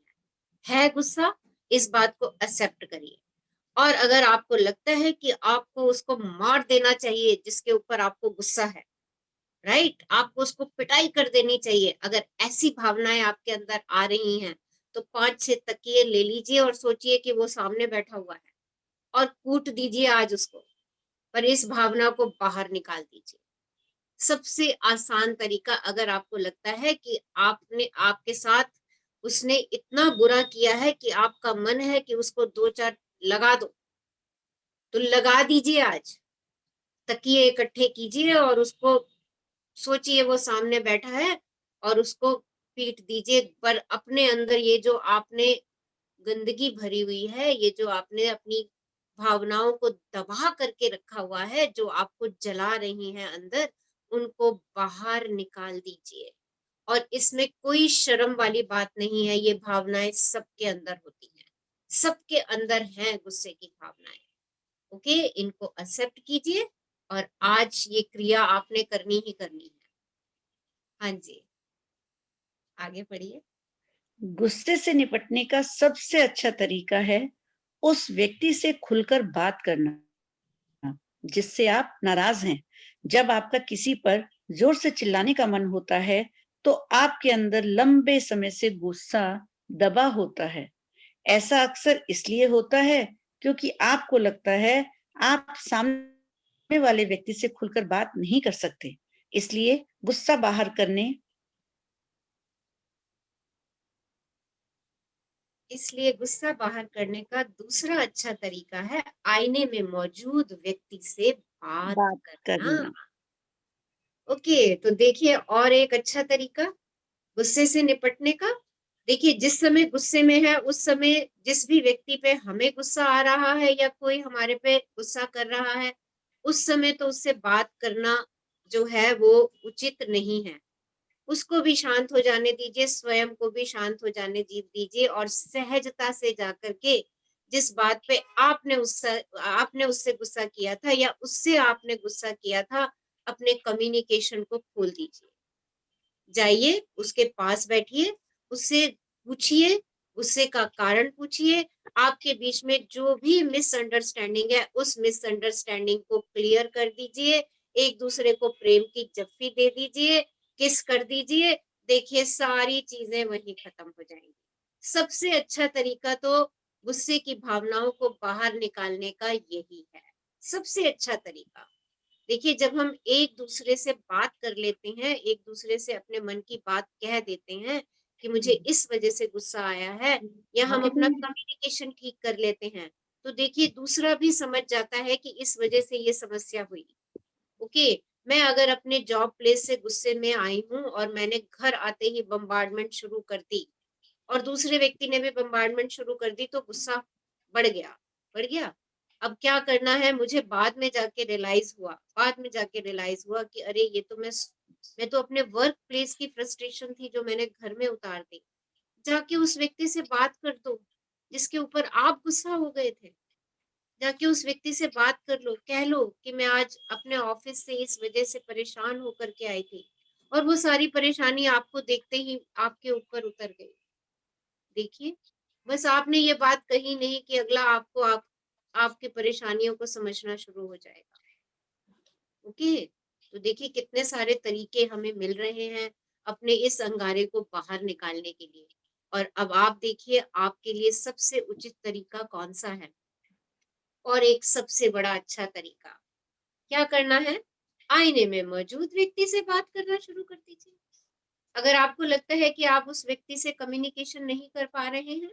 है गुस्सा, इस बात को एक्सेप्ट करिए। और अगर आपको लगता है कि आपको उसको मार देना चाहिए जिसके ऊपर आपको गुस्सा है, राइट, आपको उसको पिटाई कर देनी चाहिए, अगर ऐसी भावनाएं आपके अंदर आ रही हैं, तो 5-6 तकिए ले लीजिए और सोचिए कि वो सामने बैठा हुआ है, और कूट दीजिए आज उसको, पर इस भावना को बाहर निकाल दीजिए। सबसे आसान तरीका, अगर आपको लगता है कि आपके साथ उसने इतना बुरा किया है कि आपका मन है कि उसको 2-4 लगा दो, तो लगा दीजिए आज। तकिए इकट्ठे कीजिए और उसको सोचिए वो सामने बैठा है और उसको पीट दीजिए। पर अपने अंदर ये जो आपने गंदगी भरी हुई है, ये जो आपने अपनी भावनाओं को दबा करके रखा हुआ है, जो आपको जला रही हैं अंदर, उनको बाहर निकाल दीजिए। और इसमें कोई शर्म वाली बात नहीं है, ये भावनाएं सबके अंदर होती हैं, सबके अंदर हैं गुस्से की भावनाएं। ओके, इनको एक्सेप्ट कीजिए और आज ये क्रिया आपने करनी ही करनी है। हाँ जी, आगे बढ़िए।
गुस्से से निपटने का सबसे अच्छा तरीका है उस व्यक्ति से खुलकर बात करना जिससे आप नाराज हैं। जब आपका किसी पर जोर से चिल्लाने का मन होता है तो आपके अंदर लंबे समय से गुस्सा दबा होता है। ऐसा अक्सर इसलिए होता है क्योंकि आपको लगता है आप सामने वाले व्यक्ति से खुलकर बात नहीं कर सकते। इसलिए गुस्सा बाहर करने
इसलिए गुस्सा बाहर करने का दूसरा अच्छा तरीका है आईने में मौजूद व्यक्ति से बात
बात
करना।
करना।
ओके, तो देखिए और एक अच्छा तरीका गुस्से से निपटने का। देखिए, जिस समय गुस्से में है उस समय जिस भी व्यक्ति पे हमें गुस्सा आ रहा है या कोई हमारे पे गुस्सा कर रहा है, उस समय तो उससे बात करना जो है वो उचित नहीं है। उसको भी शांत हो जाने दीजिए, स्वयं को भी शांत हो जाने दीजिए और सहजता से जाकर के जिस बात पे आपने उससे गुस्सा किया था या उससे आपने गुस्सा किया था, अपने कम्युनिकेशन को खोल दीजिए। जाइए, उसके पास बैठिए, उससे पूछिए, गुस्से का कारण पूछिए। आपके बीच में जो भी मिसअंडरस्टैंडिंग है, उस मिसअंडरस्टैंडिंग को क्लियर कर दीजिए। एक दूसरे को प्रेम की जप्फी दे दीजिए, किस कर दीजिए। देखिए, सारी चीजें वहीं खत्म हो जाएंगी। सबसे अच्छा तरीका तो गुस्से की भावनाओं को बाहर निकालने का यही है, सबसे अच्छा तरीका। देखिए, जब हम एक दूसरे से बात कर लेते हैं, एक दूसरे से अपने मन की बात कह देते हैं कि मुझे इस वजह से गुस्सा आया है, या हम अपना कम्युनिकेशन ठीक कर लेते हैं, तो देखिए दूसरा भी समझ जाता है कि इस वजह से ये समस्या हुई। ओके, मैं अगर अपने जॉब प्लेस से गुस्से में आई हूँ और मैंने घर आते ही बम्बार्डमेंट शुरू कर दी और दूसरे व्यक्ति ने भी बम्बार्डमेंट शुरू कर दी, तो गुस्सा बढ़ गया। अब क्या करना है, मुझे बाद में जाके रियलाइज हुआ कि अरे ये तो मैं तो अपने वर्क प्लेस की फ्रस्ट्रेशन थी जो मैंने घर में उतार दी। जाके उस व्यक्ति से बात कर दो जिसके ऊपर आप गुस्सा हो गए थे। जाके उस व्यक्ति से बात कर लो, कह लो कि मैं आज अपने ऑफिस से इस वजह से परेशान होकर के आई थी, और वो सारी परेशानी आपको देखते ही आपके ऊपर उतर गई। देखिए, बस आपने ये बात कही नहीं कि अगला आपकी परेशानियों को समझना शुरू हो जाएगा। ओके, तो देखिए कितने सारे तरीके हमें मिल रहे हैं अपने इस अंगारे को बाहर निकालने के लिए। और अब आप देखिए आपके लिए सबसे उचित तरीका कौन सा है, और एक सबसे बड़ा अच्छा तरीका क्या करना है, आईने में मौजूद व्यक्ति से बात करना शुरू कर दीजिए। अगर आपको लगता है कि आप उस व्यक्ति से कम्युनिकेशन नहीं कर पा रहे हैं,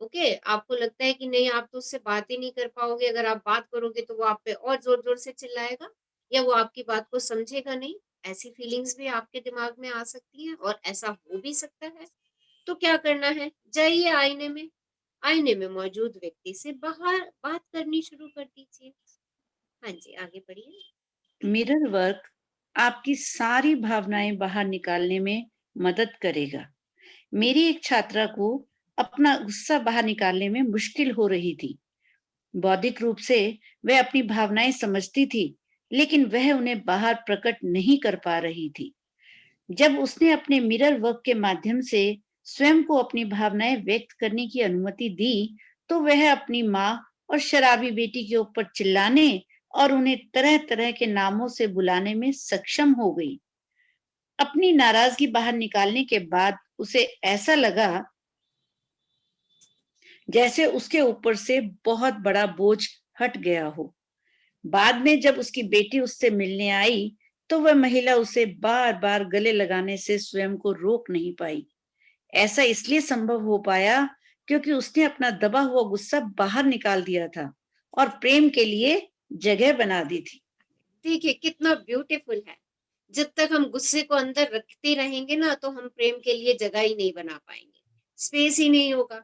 ओके, आपको लगता है कि नहीं आप तो उससे बात ही नहीं कर पाओगे, अगर आप बात करोगे तो वो आप पे और जोर जोर से चिल्लाएगा या वो आपकी बात को समझेगा नहीं, ऐसी फीलिंग्स भी आपके दिमाग में आ सकती हैं और ऐसा हो भी सकता है। तो क्या करना है, जाइए आईने में मौजूद व्यक्ति से बाहर बात करनी शुरू कर दीजिए। हाँ जी, आगे बढ़िए।
मिरर वर्क आपकी सारी भावनाएं बाहर निकालने में मदद करेगा। मेरी एक छात्रा को अपना गुस्सा बाहर निकालने में मुश्किल हो रही थी। बौद्धिक रूप से वह अपनी भावनाएं समझती थी, लेकिन वह उन्हें बाहर प्रकट नहीं कर पा रही थी। जब उसने अपने मिरर वर्क के माध्यम से स्वयं को अपनी भावनाएं व्यक्त करने की अनुमति दी, तो वह अपनी माँ और शराबी बेटी के ऊपर चिल्लाने और उन्हें तरह-तरह के नामों से बुलाने में सक्षम हो गई। अपनी नाराजगी बाहर निकालने के बाद उसे ऐसा लगा जैसे उसके ऊपर से बहुत बड़ा बोझ हट गया हो। बाद में जब उसकी बेटी उससे मिलने आई, तो वह महिला उसे बार बार गले लगाने से स्वयं को रोक नहीं पाई। ऐसा इसलिए संभव हो पाया क्योंकि उसने अपना दबा हुआ गुस्सा बाहर निकाल दिया था और प्रेम के लिए जगह बना दी थी।
देखिए कितना ब्यूटीफुल है। जब तक हम गुस्से को अंदर रखते रहेंगे ना, तो हम प्रेम के लिए जगह ही नहीं बना पाएंगे, स्पेस ही नहीं होगा।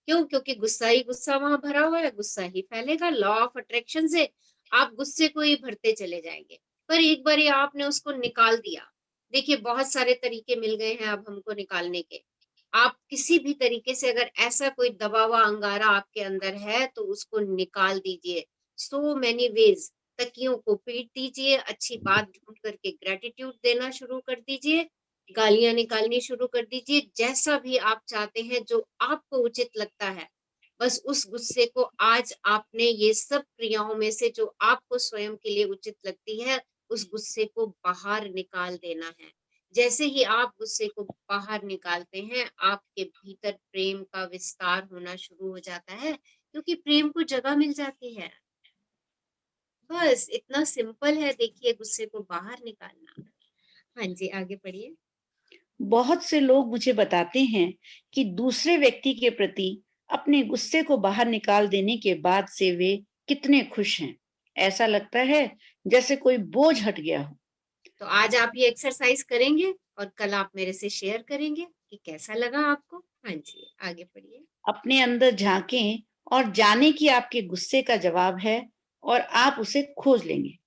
क्यों? क्योंकि गुस्सा ही गुस्सा वहां भरा हुआ है, गुस्सा ही फैलेगा। लॉ ऑफ अट्रैक्शन से आप गुस्से को ही भरते चले जाएंगे। पर एक बार आपने उसको निकाल दिया, देखिए बहुत सारे तरीके मिल गए हैं अब हमको निकालने के। आप किसी भी तरीके से अगर ऐसा कोई दबा हुआ अंगारा आपके अंदर है तो उसको निकाल दीजिए। So many ways. तकियों को पीट दीजिए, अच्छी बात ढूंढ करके ग्रेटिट्यूड देना शुरू कर दीजिए, गालियां निकालनी शुरू कर दीजिए, जैसा भी आप चाहते हैं, जो आपको उचित लगता है। बस उस गुस्से को आज आपने ये सब क्रियाओं में से जो आपको स्वयं के लिए उचित लगती है, उस गुस्से को बाहर निकाल देना है। जैसे ही आप गुस्से को बाहर निकालते हैं, आपके भीतर प्रेम का विस्तार होना शुरू हो जाता है, क्योंकि प्रेम को जगह मिल जाती है। बस इतना सिंपल है, देखिए गुस्से को बाहर निकालना। हाँ जी, आगे पढ़िए।
बहुत से लोग मुझे बताते हैं कि दूसरे व्यक्ति के प्रति अपने गुस्से को बाहर निकाल देने के बाद से वे कितने खुश हैं। ऐसा लगता है जैसे कोई बोझ हट गया हो।
तो आज आप ये एक्सरसाइज करेंगे और कल आप मेरे से शेयर करेंगे कि कैसा लगा आपको। हाँ जी, आगे पढ़िए।
अपने अंदर झांकें और जाने कि आपके गुस्से का जवाब है और आप उसे खोज लेंगे।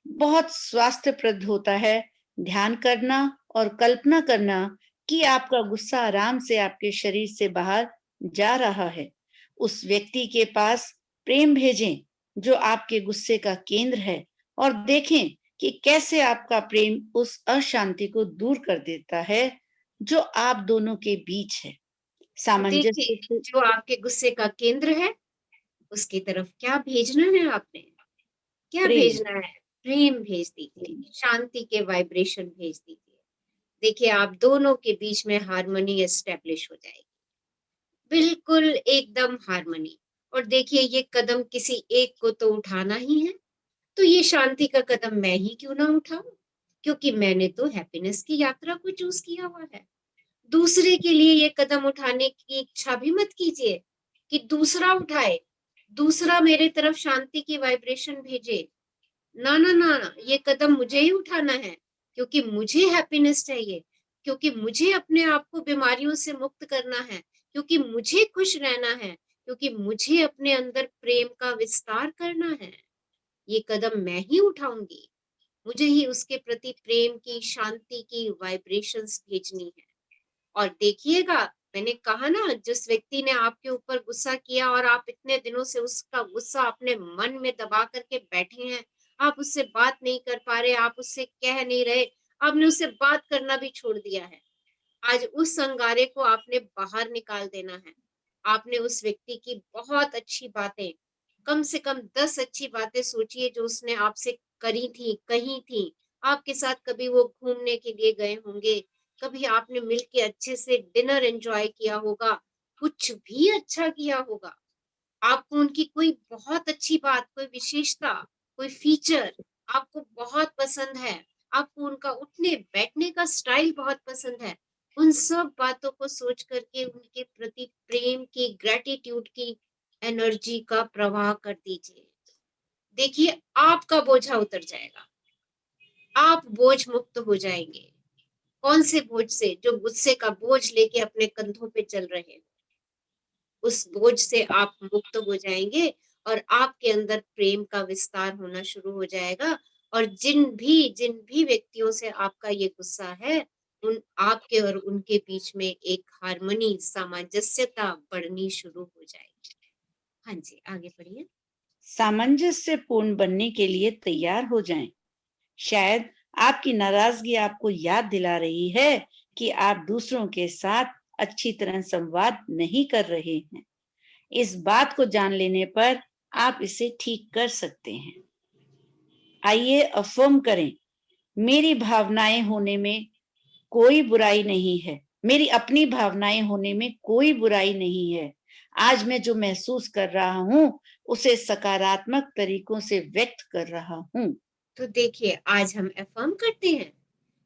बहुत स्वास्थ्यप्रद होता है ध्यान करना और कल्पना करना कि आपका गुस्सा आराम से आपके शरीर से बाहर जा रहा है। उस व्यक्ति के पास प्रेम भेजें जो आपके गुस्से का केंद्र है और देखें कि कैसे आपका प्रेम उस अशांति को दूर कर देता है जो आप दोनों के बीच है।
तो
सामंजस्य
देखिए,
से
जो आपके गुस्से का केंद्र है, उसकी तरफ क्या भेजना है आपने? क्या
प्रेम।
भेजना है? प्रेम भेज दीजिए, शांति के वाइब्रेशन भेज दीजिए। देखिए आप दोनों के बीच में हार्मनी एस्टेब्लिश हो जाएगी, बिल्कुल एकदम हार्मनी। और देखिए ये कदम किसी एक को तो उठाना ही है, तो ये शांति का कदम मैं ही क्यों ना उठाऊं, क्योंकि मैंने तो हैप्पीनेस की यात्रा को चूज किया हुआ है। दूसरे के लिए ये कदम उठाने की इच्छा भी मत कीजिए कि दूसरा उठाए, दूसरा मेरे तरफ शांति की वाइब्रेशन भेजे। ना ना ना ना, ये कदम मुझे ही उठाना है, क्योंकि मुझे हैप्पीनेस चाहिए, क्योंकि मुझे अपने आप को बीमारियों से मुक्त करना है, क्योंकि मुझे खुश रहना है, क्योंकि मुझे अपने अंदर प्रेम का विस्तार करना है। ये कदम मैं ही उठाऊंगी, मुझे ही उसके प्रति प्रेम की, शांति की वाइब्रेशंस भेजनी है। और देखिएगा, मैंने कहा ना, जिस व्यक्ति ने आपके ऊपर गुस्सा किया और आप इतने दिनों से उसका गुस्सा अपने मन में दबा करके बैठे हैं, आप उससे बात नहीं कर पा रहे, आप उससे कह नहीं रहे, आपने उससे बात करना भी छोड़ दिया है। आज उस अंगारे को आपने बाहर निकाल देना है। आपने उस व्यक्ति की बहुत अच्छी बातें, कम से कम 10 अच्छी बातें सोचिए जो उसने आपसे करी थी, कही थी। आपके साथ कभी वो घूमने के लिए गए होंगे, कभी आपने मिलके अच्छे से डिनर एंजॉय किया होगा, कुछ भी अच्छा किया होगा। आपको उनकी कोई बहुत अच्छी बात, कोई विशेषता, कोई फीचर आपको बहुत पसंद है, आपको उनका उठने बैठने का स्टाइल बहुत पसंद है। उन सब बातों को सोच करके उनके प्रति प्रेम की, ग्रेटिट्यूड की एनर्जी का प्रवाह कर दीजिए। देखिए आपका बोझा उतर जाएगा, आप बोझ मुक्त हो जाएंगे। कौन से बोझ से? जो गुस्से का बोझ लेके अपने कंधों पे चल रहे हैं, उस बोझ से आप मुक्त हो जाएंगे और आपके अंदर प्रेम का विस्तार होना शुरू हो जाएगा। और जिन भी व्यक्तियों से आपका ये गुस्सा है, उन आपके और उनके बीच में एक हार्मनी, सामंजस्यता बढ़नी शुरू हो जाएगी। हाँ जी, आगे पढ़िए।
सामंजस्यपूर्ण बनने के लिए तैयार हो जाएं। शायद आपकी नाराजगी आपको याद दिला रही है कि आप दूसरों के साथ अच्छी तरह संवाद नहीं कर रहे हैं। इस बात को जान लेने पर आप इसे ठीक कर सकते हैं। आइए अफर्म करें, मेरी भावनाएं होने में कोई बुराई नहीं है। मेरी अपनी भावनाएं होने में कोई बुराई नहीं है। आज मैं जो महसूस कर रहा हूं उसे सकारात्मक तरीकों से व्यक्त कर रहा हूं।
तो देखिए आज हम अफर्म करते हैं,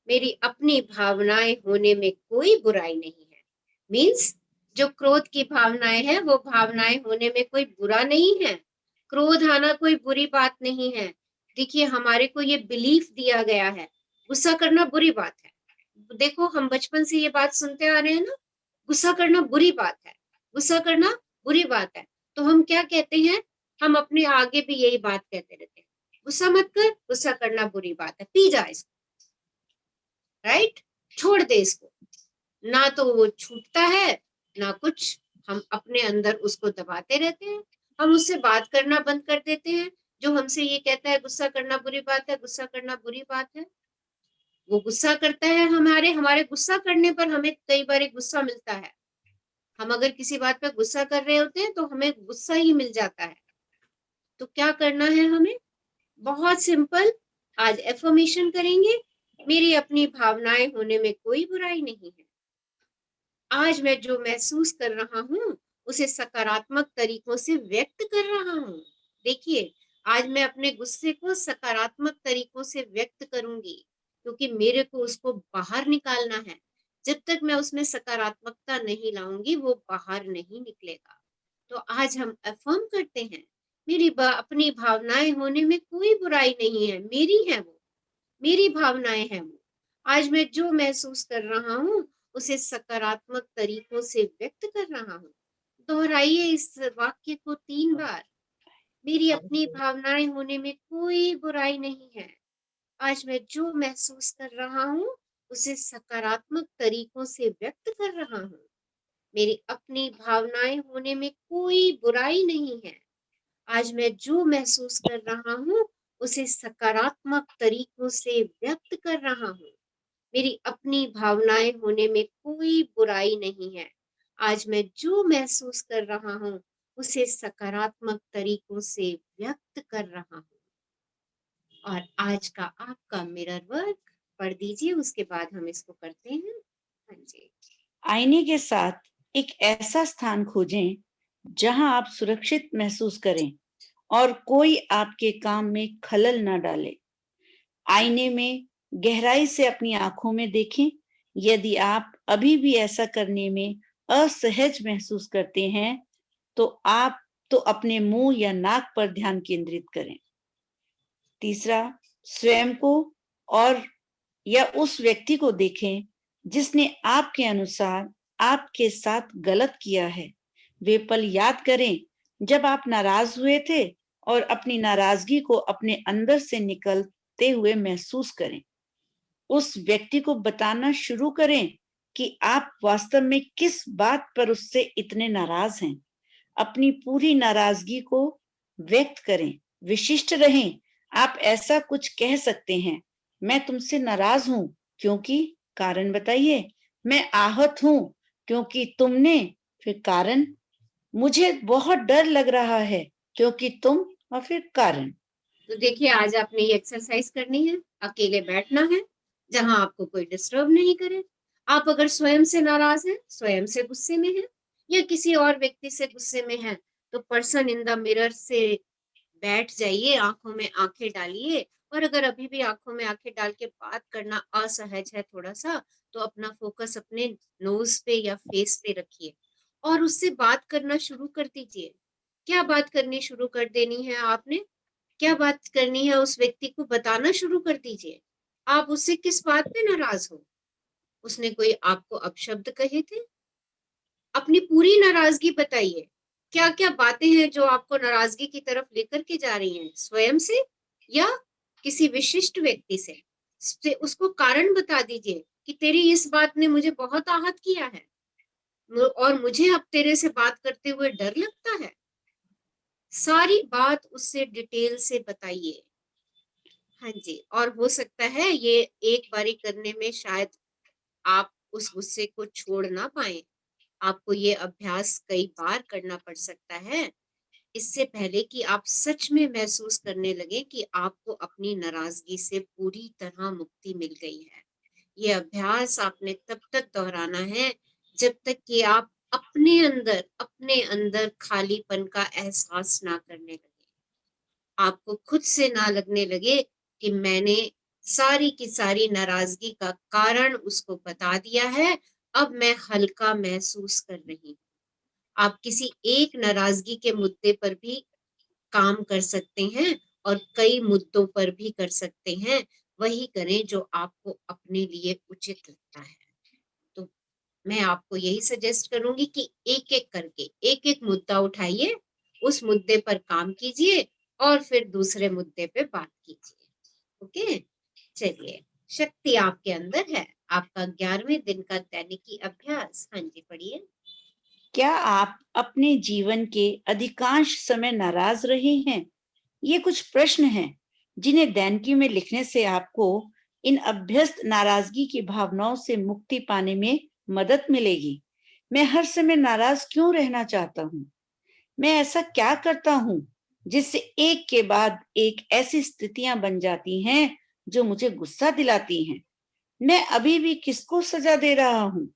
मेरी अपनी भावनाएं होने में कोई बुराई नहीं है। मीन्स जो क्रोध की भावनाएं हैं वो भावनाएं होने में कोई बुरा नहीं है। क्रोध आना कोई बुरी बात नहीं है। देखिए हमारे को ये बिलीफ दिया गया है गुस्सा करना बुरी बात है। देखो हम बचपन से ये बात सुनते आ रहे हैं ना, गुस्सा करना बुरी बात है, गुस्सा करना बुरी बात है। तो हम क्या कहते हैं, हम अपने आगे भी यही बात कहते रहते हैं, गुस्सा मत कर, गुस्सा करना बुरी बात है, पी जा इसको, राइट, छोड़ दे इसको। ना तो वो छूटता है ना कुछ, हम अपने अंदर उसको दबाते रहते हैं। हम उससे बात करना बंद कर देते हैं जो हमसे ये कहता है गुस्सा करना बुरी बात है, गुस्सा करना बुरी बात है। वो गुस्सा करता है, हमारे हमारे गुस्सा करने पर हमें कई बार गुस्सा मिलता है। हम अगर किसी बात पर गुस्सा कर रहे होते हैं तो हमें गुस्सा ही मिल जाता है। तो क्या करना है हमें, बहुत सिंपल, आज एफर्मेशन करेंगे, मेरी अपनी भावनाएं होने में कोई बुराई नहीं है। आज मैं जो महसूस कर रहा हूँ उसे सकारात्मक तरीकों से व्यक्त कर रहा हूँ। देखिए आज मैं अपने गुस्से को सकारात्मक तरीकों से व्यक्त करूंगी क्योंकि मेरे को उसको बाहर निकालना है। जब तक मैं उसमें सकारात्मकता नहीं लाऊंगी वो बाहर नहीं निकलेगा। तो आज हम अफर्म करते हैं, मेरी अपनी भावनाएं होने में कोई बुराई नहीं है, मेरी है वो, मेरी भावनाएं हैं वो। आज मैं जो महसूस कर रहा हूँ उसे सकारात्मक तरीकों से व्यक्त कर रहा हूँ। दोहराइए इस वाक्य को 3 बार, मेरी अपनी भावनाएं होने में कोई बुराई नहीं है। आज मैं जो महसूस कर रहा हूँ उसे सकारात्मक तरीकों से व्यक्त कर रहा हूँ। मेरी अपनी भावनाएं होने में कोई बुराई नहीं है। आज मैं जो महसूस कर रहा हूँ उसे सकारात्मक तरीकों से व्यक्त कर रहा हूँ। मेरी अपनी भावनाएं होने में कोई बुराई नहीं है। आज मैं जो महसूस कर रहा हूँ उसे सकारात्मक तरीकों से व्यक्त कर रहा हूँ। और आज का आपका मिरर वर्क पढ़ दीजिए, उसके बाद हम इसको करते हैं। हाँ जी।
आईने के साथ एक ऐसा स्थान खोजें जहां आप सुरक्षित महसूस करें और कोई आपके काम में खलल ना डाले। आईने में गहराई से अपनी आंखों में देखें। यदि आप अभी भी ऐसा करने में असहज महसूस करते हैं तो आप अपने मुंह या नाक पर ध्यान केंद्रित करें। तीसरा, स्वयं को और या उस व्यक्ति को देखें जिसने आपके अनुसार आपके साथ गलत किया है। वे पल याद करें जब आप नाराज हुए थे और अपनी नाराजगी को अपने अंदर से निकलते हुए महसूस करें। उस व्यक्ति को बताना शुरू करें कि आप वास्तव में किस बात पर उससे इतने नाराज हैं। अपनी पूरी नाराजगी को व्यक्त करें, विशिष्ट रहें। आप ऐसा कुछ कह सकते हैं, मैं तुमसे नाराज हूं क्योंकि, कारण बताइए, मैं आहत हूं क्योंकि तुमने, फिर कारण, मुझे बहुत डर लग रहा है क्योंकि तुम, और फिर कारण।
तो देखिए आज आपने ये एक्सरसाइज करनी है, अकेले बैठना है जहां आपको कोई डिस्टर्ब नहीं करे। आप अगर स्वयं से नाराज हैं, स्वयं से गुस्से में हैं या किसी और व्यक्ति से गुस्से में हैं, तो पर्सन इन द मिरर से बैठ जाइए, आंखों में आंखें डालिए। और अगर अभी भी आंखों में आंखें डाल के बात करना असहज है थोड़ा सा, तो अपना फोकस अपने नोज पे या फेस पे रखिए और उससे बात करना शुरू कर दीजिए। क्या बात करनी शुरू कर देनी है आपने, क्या बात करनी है उस व्यक्ति को बताना शुरू कर दीजिए। आप उससे किस बात पे नाराज हो, उसने कोई आपको अपशब्द कहे थे, अपनी पूरी नाराजगी बताइए। क्या क्या बातें हैं जो आपको नाराजगी की तरफ लेकर के जा रही हैं, स्वयं से या किसी विशिष्ट व्यक्ति से उसको कारण बता दीजिए कि तेरी इस बात ने मुझे बहुत आहत किया है और मुझे अब तेरे से बात करते हुए डर लगता है। सारी बात उससे डिटेल से बताइए। हाँ जी, और हो सकता है ये एक बारी करने में शायद आप उस गुस्से को छोड़ ना पाए, आपको ये अभ्यास कई बार करना पड़ सकता है, इससे पहले कि आप सच में महसूस करने लगे कि आपको अपनी नाराजगी से पूरी तरह मुक्ति मिल गई है। ये अभ्यास आपने तब तक दोहराना है जब तक कि आप अपने अंदर खालीपन का एहसास ना करने लगे, आपको खुद से ना लगने लगे कि मैंने सारी की सारी नाराजगी का कारण उसको बता दिया है, अब मैं हल्का महसूस कर रही हूँ। आप किसी एक नाराजगी के मुद्दे पर भी काम कर सकते हैं और कई मुद्दों पर भी कर सकते हैं। वही करें जो आपको अपने लिए उचित लगता है। तो मैं आपको यही सजेस्ट करूंगी कि एक एक करके एक एक मुद्दा उठाइए, उस मुद्दे पर काम कीजिए और फिर दूसरे मुद्दे पे बात कीजिए। ओके, चलिए, शक्ति आपके अंदर है। आपका 11वें दिन का दैनिकी अभ्यास। हाँ जी, पढ़िए।
क्या आप अपने जीवन के अधिकांश समय नाराज रहे हैं? ये कुछ प्रश्न हैं जिन्हें दैनिकी में लिखने से आपको इन अभ्यस्त नाराजगी की भावनाओं से मुक्ति पाने में मदद मिलेगी। मैं हर समय नाराज क्यों रहना चाहता हूँ? मैं ऐसा क्या करता हूँ जिससे एक के बाद एक ऐसी स्थितियां बन जाती हैं जो मुझे गुस्सा दिलाती हैं? मैं अभी भी किसको सजा दे रहा हूँ?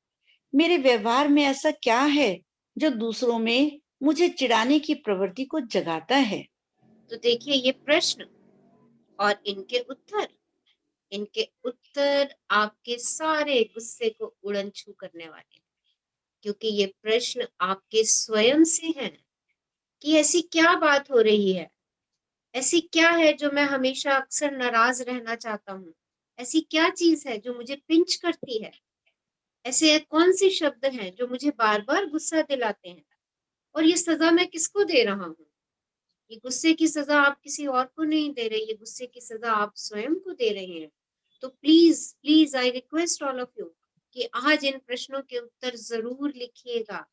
मेरे व्यवहार में ऐसा क्या है जो दूसरों में मुझे चिढ़ाने की प्रवृत्ति को जगाता है?
तो देखिए, ये प्रश्न और इनके उत्तर आपके सारे गुस्से को उड़न छू करने वाले हैं, क्योंकि ये प्रश्न आपके स्वयं से हैं कि ऐसी क्या बात हो रही है, ऐसी क्या है जो मैं हमेशा अक्सर नाराज रहना चाहता हूँ, ऐसी क्या चीज है जो मुझे पिंच करती है, ऐसे कौन से शब्द हैं जो मुझे बार बार गुस्सा दिलाते हैं, और ये सजा मैं किसको दे रहा हूँ? ये गुस्से की सजा आप किसी और को नहीं दे रहे, ये गुस्से की सजा आप स्वयं को दे रहे हैं। तो please please I request all of you कि आज इन प्रश्नों के उत्तर जरूर लिखिएगा।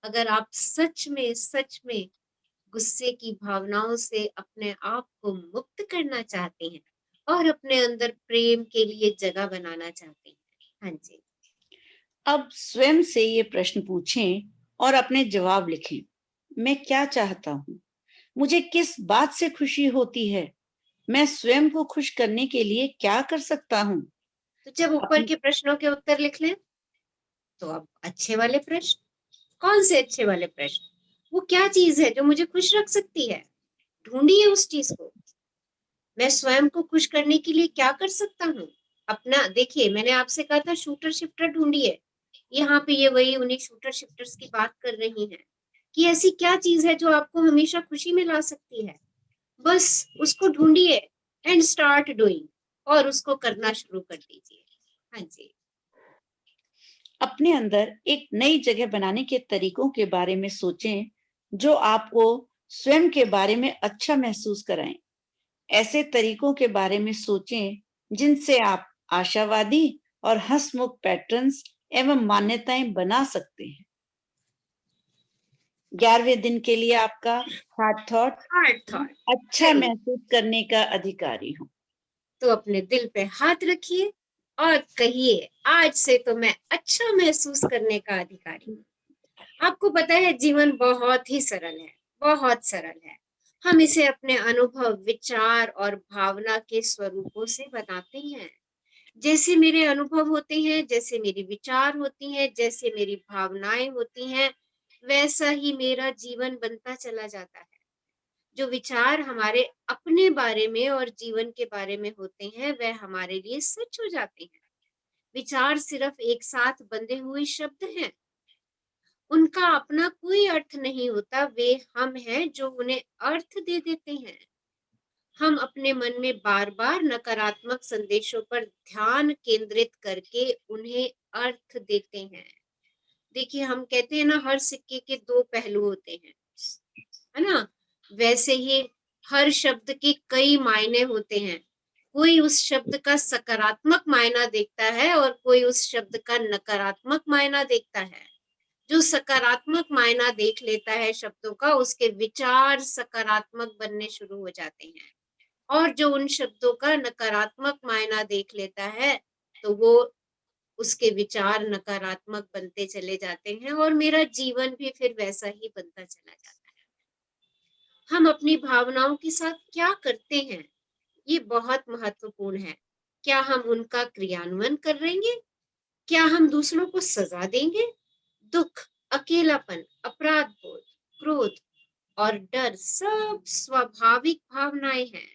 अगर आप सच में गुस्से की भावनाओं से अपने आप को मुक्त करना चाहते हैं और अपने अंदर प्रेम के लिए जगह बनाना चाहते हैं। हाँ जी।
अब स्वयं से ये प्रश्न पूछें और अपने जवाब लिखें। मैं क्या चाहता हूँ? मुझे किस बात से खुशी होती है? मैं स्वयं को खुश करने के लिए क्या कर सकता हूँ?
तो जब ऊपर के प्रश्नों के उत्तर लिख लें, तो अब अच्छे वाले प्रश्न। कौन से अच्छे वाले प्रश्न? वो क्या चीज है जो मुझे खुश रख सकती है? ढूंढिए उस चीज को। मैं स्वयं को खुश करने के लिए क्या कर सकता हूँ? अपना देखिए, मैंने आपसे कहा था शूटर शिफ्टर ढूंढिए। यहाँ पे ये वही उन्हीं शूटर शिफ्टर्स की बात कर रही हैं कि ऐसी क्या चीज है जो आपको हमेशा खुशी में ला सकती है। बस उसको ढूंढिए एंड स्टार्ट डूइंग, और उसको करना शुरू कर दीजिए। हाँ जी।
अपने अंदर एक नई जगह बनाने के तरीकों के बारे में सोचें जो आपको स्वयं के बारे में अच्छा महसूस कराएं। ऐसे तरीकों के बारे में सोचें जिनसे आप आशावादी और हंसमुख पैटर्न्स एवं मान्यताएं बना सकते हैं। 11वें दिन के लिए आपका हार्ट थॉट,
हार्ट थॉट।
अच्छा महसूस करने का अधिकारी हूँ।
तो अपने दिल पे हाथ रखिए और कहिए, आज से तो मैं अच्छा महसूस करने का अधिकारी हूँ। आपको पता है, जीवन बहुत ही सरल है, बहुत सरल है। हम इसे अपने अनुभव, विचार और भावना के स्वरूपों से बनाते हैं। जैसे मेरे अनुभव होते हैं, जैसे मेरी विचार होती हैं, जैसे मेरी भावनाएं होती हैं, वैसा ही मेरा जीवन बनता चला जाता है। जो विचार हमारे अपने बारे में और जीवन के बारे में होते हैं, वह हमारे लिए सच हो जाते हैं। विचार सिर्फ एक साथ बंधे हुए शब्द हैं, उनका अपना कोई अर्थ नहीं होता। वे हम हैं जो उन्हें अर्थ दे देते हैं। हम अपने मन में बार बार नकारात्मक संदेशों पर ध्यान केंद्रित करके उन्हें अर्थ देते हैं। देखिए, हम कहते हैं ना, हर सिक्के के दो पहलू होते हैं, है ना? वैसे ही हर शब्द के कई मायने होते हैं। कोई उस शब्द का सकारात्मक मायना देखता है और कोई उस शब्द का नकारात्मक मायना देखता है। जो सकारात्मक मायना देख लेता है शब्दों का, उसके विचार सकारात्मक बनने शुरू हो जाते हैं, और जो उन शब्दों का नकारात्मक मायना देख लेता है, तो वो उसके विचार नकारात्मक बनते चले जाते हैं, और मेरा जीवन भी फिर वैसा ही बनता चला जाता है। हम अपनी भावनाओं के साथ क्या करते हैं, ये बहुत महत्वपूर्ण है। क्या हम उनका क्रियान्वयन करेंगे? क्या हम दूसरों को सजा देंगे? दुख, अकेलापन, अपराध बोध, क्रोध और डर सब स्वाभाविक भावनाएं हैं।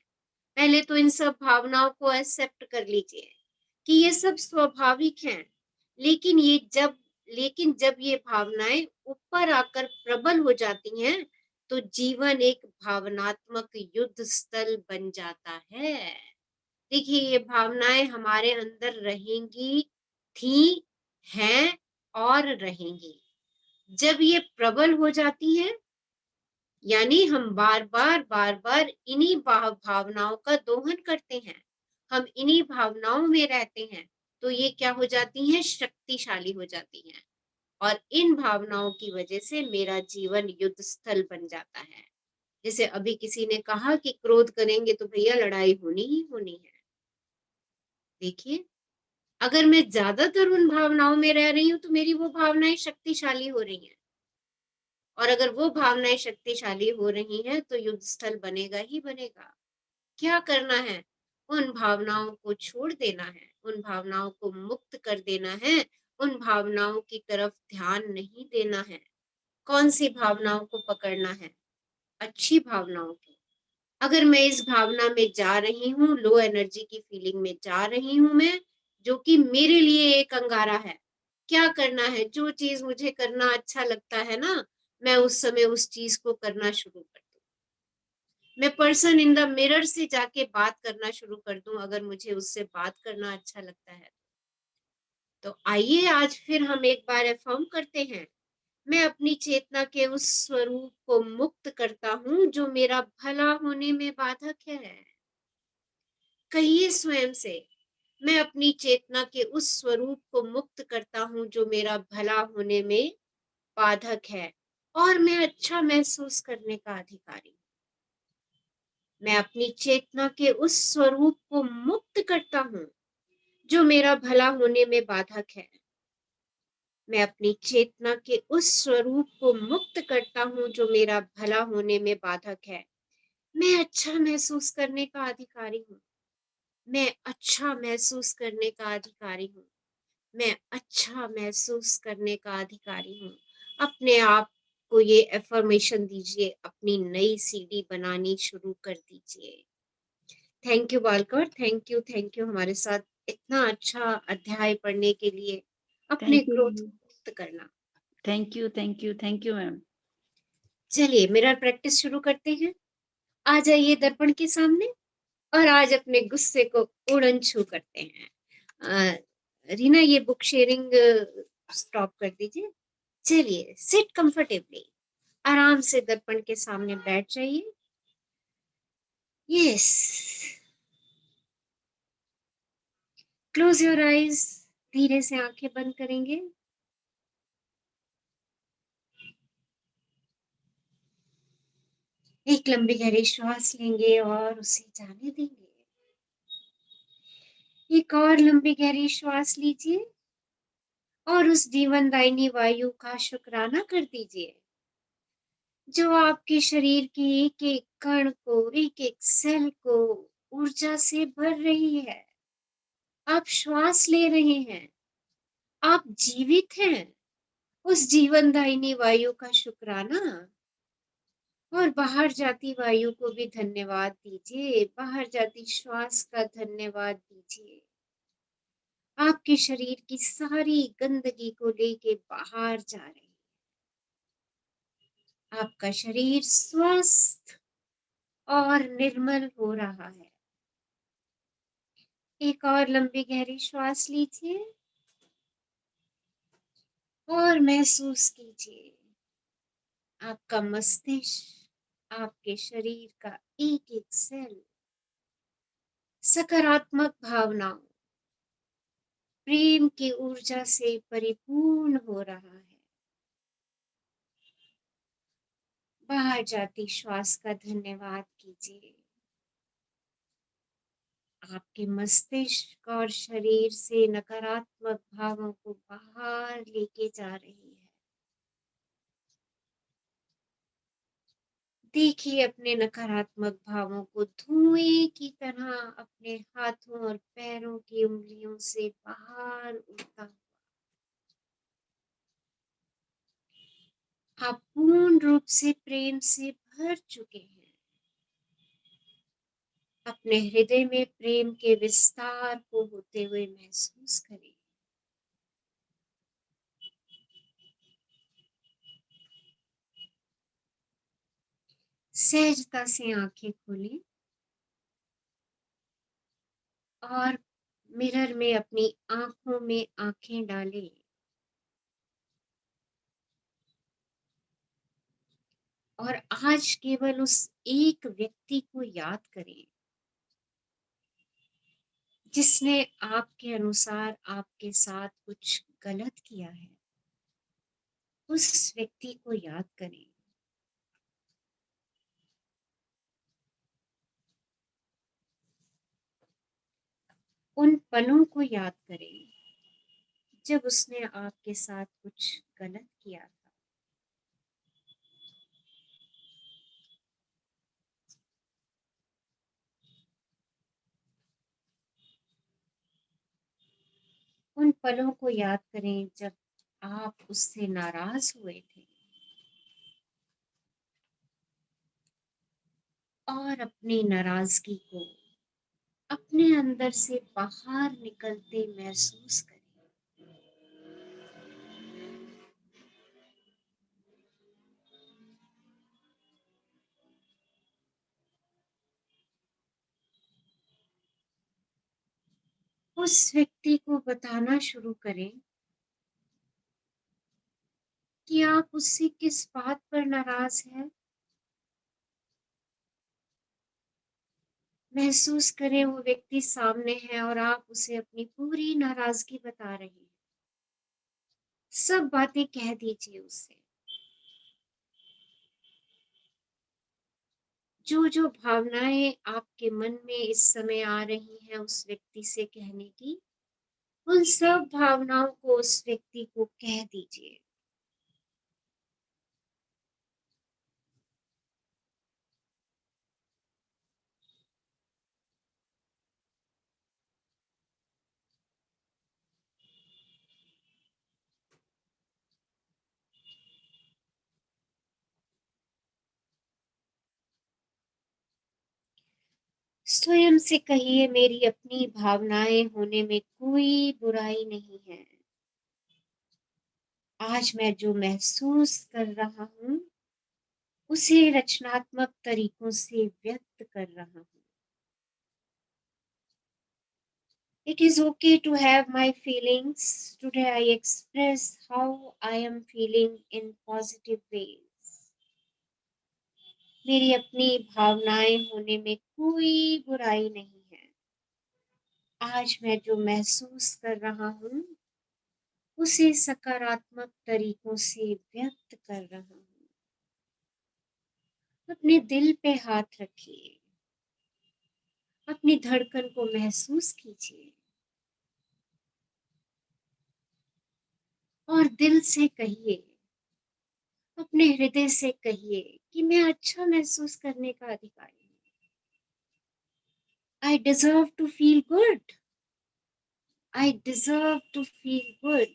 पहले तो इन सब भावनाओं को एक्सेप्ट कर लीजिए कि ये सब स्वाभाविक हैं, लेकिन जब ये भावनाएं ऊपर आकर प्रबल हो जाती हैं, तो जीवन एक भावनात्मक युद्ध स्थल बन जाता है। देखिए, ये भावनाएं हमारे अंदर रहेंगी, थी, हैं और रहेंगी। जब ये प्रबल हो जाती हैं, यानी हम बार बार इन्हीं भावनाओं का दोहन करते हैं, हम इन्हीं भावनाओं में रहते हैं, तो ये क्या हो जाती हैं? शक्तिशाली हो जाती हैं। और इन भावनाओं की वजह से मेरा जीवन युद्ध स्थल बन जाता है। जैसे अभी किसी ने कहा कि क्रोध करेंगे तो भैया लड़ाई होनी ही होनी है। देखिए, अगर मैं ज्यादातर उन भावनाओं में रह रही हूं तो मेरी वो भावनाएं शक्तिशाली हो रही हैं, और अगर वो भावनाएं शक्तिशाली हो रही हैं तो युद्ध स्थल बनेगा ही बनेगा। क्या करना है? उन भावनाओं को छोड़ देना है, उन भावनाओं को मुक्त कर देना है, उन भावनाओं की तरफ ध्यान नहीं देना है। कौन सी भावनाओं को पकड़ना है? अच्छी भावनाओं को। अगर मैं इस भावना में जा रही हूँ, लो एनर्जी की फीलिंग में जा रही हूँ मैं, जो कि मेरे लिए एक अंगारा है, क्या करना है? जो चीज मुझे करना अच्छा लगता है ना, मैं उस समय उस चीज को करना शुरू कर दूं। मैं पर्सन इन द मिरर से जाके बात करना शुरू कर दूं, अगर मुझे उससे बात करना अच्छा लगता है। तो आइए आज फिर हम एक बार अफर्म करते हैं, मैं अपनी चेतना के उस स्वरूप को मुक्त करता हूँ जो मेरा भला होने में बाधक है। कहिए स्वयं से, मैं अपनी चेतना के उस स्वरूप को मुक्त करता हूँ जो मेरा भला होने में बाधक है, और मैं अच्छा महसूस करने का अधिकारी हूँ। मैं अपनी चेतना के उस स्वरूप को मुक्त करता हूँ जो मेरा भला होने में बाधक है। मैं अपनी चेतना के उस स्वरूप को मुक्त करता हूँ जो मेरा भला होने में बाधक है। मैं अच्छा महसूस करने का अधिकारी हूँ। मैं अच्छा महसूस करने का अधिकारी हूँ। मैं अच्छा महसूस करने का अधिकारी हूँ। अपने आप को ये एफर्मेशन दीजिए, अपनी नई सीडी बनानी शुरू कर दीजिए। Thank you Walkar, thank you हमारे साथ इतना अच्छा अध्याय पढ़ने के लिए। अपने
थैंक
क्रोध
यू,
मुक्त करना।
Thank you ma'am.
चलिए मिरर प्रैक्टिस शुरू करते हैं। आ जाइए दर्पण के सामने और आज अपने गुस्से को उड़न छू करते हैं। रीना, ये बुक शेयरिंग स्टॉप कर दीजिए। चलिए सिट कंफर्टेबली, आराम से दर्पण के सामने बैठ जाइए। Yes, close your eyes. धीरे से आंखें बंद करेंगे। एक लंबी गहरी श्वास लेंगे और उसे जाने देंगे। एक और लंबी गहरी श्वास लीजिए और उस जीवनदायिनी वायु का शुक्राना कर दीजिए जो आपके शरीर के एक एक कण को, एक एक सेल को ऊर्जा से भर रही है। आप श्वास ले रहे हैं, आप जीवित हैं। उस जीवनदायिनी वायु का शुक्राना, और बाहर जाती वायु को भी धन्यवाद दीजिए, बाहर जाती श्वास का धन्यवाद दीजिए। आपके शरीर की सारी गंदगी को लेके बाहर जा रही है। आपका शरीर स्वस्थ और निर्मल हो रहा है। एक और लंबी गहरी श्वास लीजिए और महसूस कीजिए आपका मस्तिष्क, आपके शरीर का एक एक सेल सकारात्मक भावनाओं, प्रेम की ऊर्जा से परिपूर्ण हो रहा है। बाहर जाती श्वास का धन्यवाद कीजिए। आपके मस्तिष्क और शरीर से नकारात्मक भावों को बाहर लेके जा रही है। देखिए अपने नकारात्मक भावों को धुएं की तरह अपने हाथों और पैरों की उंगलियों से बाहर उड़ता हुआ। आप पूर्ण रूप से प्रेम से भर चुके हैं। अपने हृदय में प्रेम के विस्तार को होते हुए महसूस करें। सहजता से आंखें खोलें और मिरर में अपनी आंखों में आंखें डालें। और आज केवल उस एक व्यक्ति को याद करें जिसने आपके अनुसार आपके साथ कुछ गलत किया है। उस व्यक्ति को याद करें। उन पलों को याद करें जब उसने आपके साथ कुछ गलत किया था। उन पलों को याद करें जब आप उससे नाराज हुए थे और अपनी नाराजगी को अपने अंदर से बाहर निकलते महसूस करें। उस व्यक्ति को बताना शुरू करें कि आप उससे किस बात पर नाराज हैं। महसूस करें वो व्यक्ति सामने है और आप उसे अपनी पूरी नाराजगी बता रहे हैं। सब बातें कह दीजिए उससे। जो जो भावनाएं आपके मन में इस समय आ रही हैं उस व्यक्ति से कहने की, उन सब भावनाओं को उस व्यक्ति को कह दीजिए। स्वयं से कहिए, मेरी अपनी भावनाएं होने में कोई बुराई नहीं है। आज मैं जो महसूस कर रहा हूँ उसे रचनात्मक तरीकों से व्यक्त कर रहा हूँ। It is okay to have my feelings. Today I express how I am feeling in positive ways. मेरी अपनी भावनाएं होने में कोई बुराई नहीं है। आज मैं जो महसूस कर रहा हूँ उसे सकारात्मक तरीकों से व्यक्त कर रहा हूँ। अपने दिल पे हाथ रखिए, अपनी धड़कन को महसूस कीजिए और दिल से कहिए, अपने हृदय से कहिए कि मैं अच्छा महसूस करने का अधिकारी हूँ। I deserve to feel good. I deserve to feel good.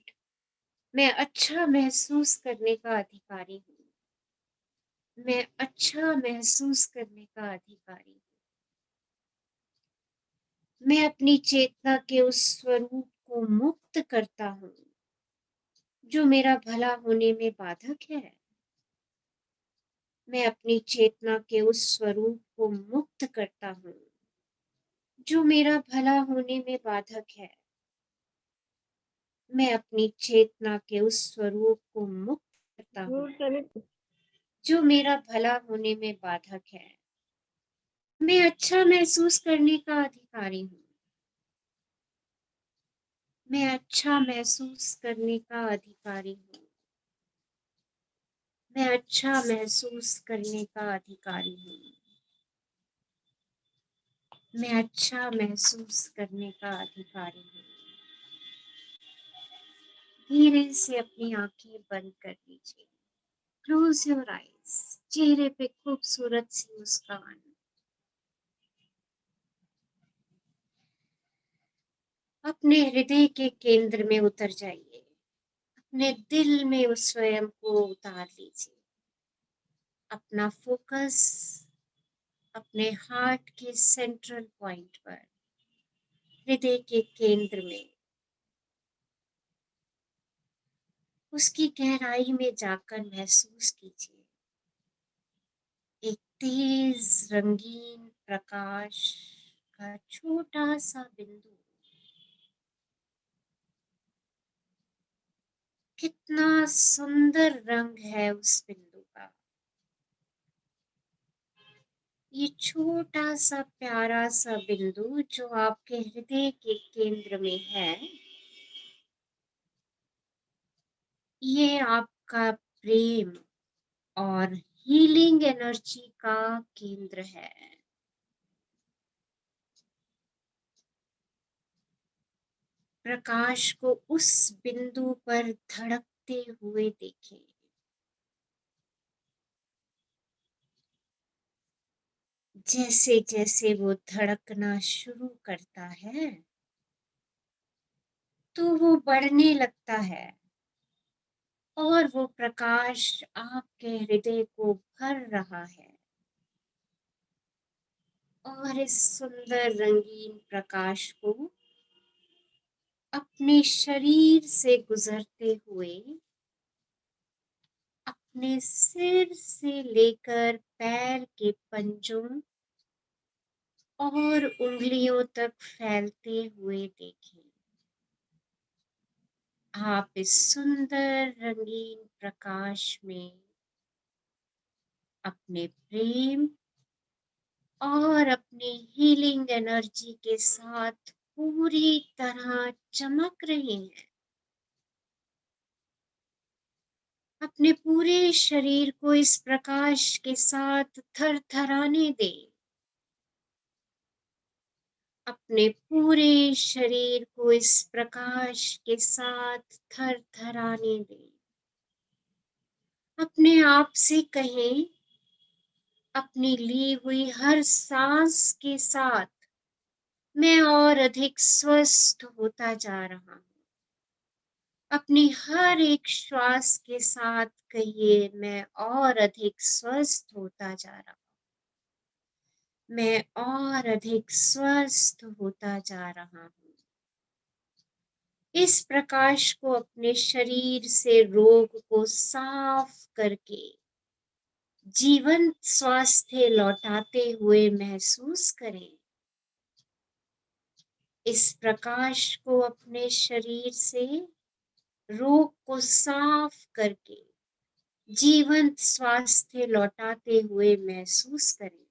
मैं अच्छा महसूस करने का अधिकारी हूँ। मैं अच्छा महसूस करने का अधिकारी हूँ। मैं अपनी चेतना के उस स्वरूप को मुक्त करता हूँ जो मेरा भला होने में बाधक है। मैं अपनी चेतना के उस स्वरूप को मुक्त करता हूँ जो मेरा भला होने में बाधक है। मैं अपनी चेतना के उस स्वरूप को मुक्त करता हूँ जो मेरा भला होने में बाधक है। मैं अच्छा महसूस करने का अधिकारी हूँ। मैं अच्छा महसूस करने का अधिकारी हूँ। मैं अच्छा महसूस करने का अधिकारी हूँ। मैं अच्छा महसूस करने का अधिकारी हूँ। धीरे से अपनी आंखें बंद कर लीजिए। Close your eyes. चेहरे पे खूबसूरत सी मुस्कान। अपने हृदय के केंद्र में उतर जाइए। अपने दिल में उस स्वयं को उतार लीजिए। अपना फोकस अपने हार्ट के सेंट्रल पॉइंट पर, हृदय के केंद्र में, उसकी गहराई में जाकर महसूस कीजिए एक तेज रंगीन प्रकाश का छोटा सा बिंदु। कितना सुंदर रंग है उस बिंदु का। ये छोटा सा प्यारा सा बिंदु जो आपके हृदय के केंद्र में है, ये आपका प्रेम और हीलिंग एनर्जी का केंद्र है। प्रकाश को उस बिंदु पर धड़कते हुए देखें। जैसे जैसे वो धड़कना शुरू करता है तो वो बढ़ने लगता है और वो प्रकाश आपके हृदय को भर रहा है। और इस सुंदर रंगीन प्रकाश को अपने शरीर से गुजरते हुए अपने सिर से लेकर पैर के पंजों और उंगलियों तक फैलते हुए देखें। आप इस सुंदर रंगीन प्रकाश में अपने प्रेम और अपनी हीलिंग एनर्जी के साथ पूरी तरह चमक रहे हैं। अपने पूरे शरीर को इस प्रकाश के साथ थरथराने दें। अपने पूरे शरीर को इस प्रकाश के साथ थरथराने दें। अपने आप से कहें, अपनी ली हुई हर सांस के साथ मैं और अधिक स्वस्थ होता जा रहा हूँ। अपनी हर एक श्वास के साथ कहिए, मैं और अधिक स्वस्थ होता जा रहा हूँ। मैं और अधिक स्वस्थ होता जा रहा हूँ। इस प्रकाश को अपने शरीर से रोग को साफ करके जीवंत स्वास्थ्य लौटाते हुए महसूस करें। इस प्रकाश को अपने शरीर से रोग को साफ करके जीवंत स्वास्थ्य लौटाते हुए महसूस करें।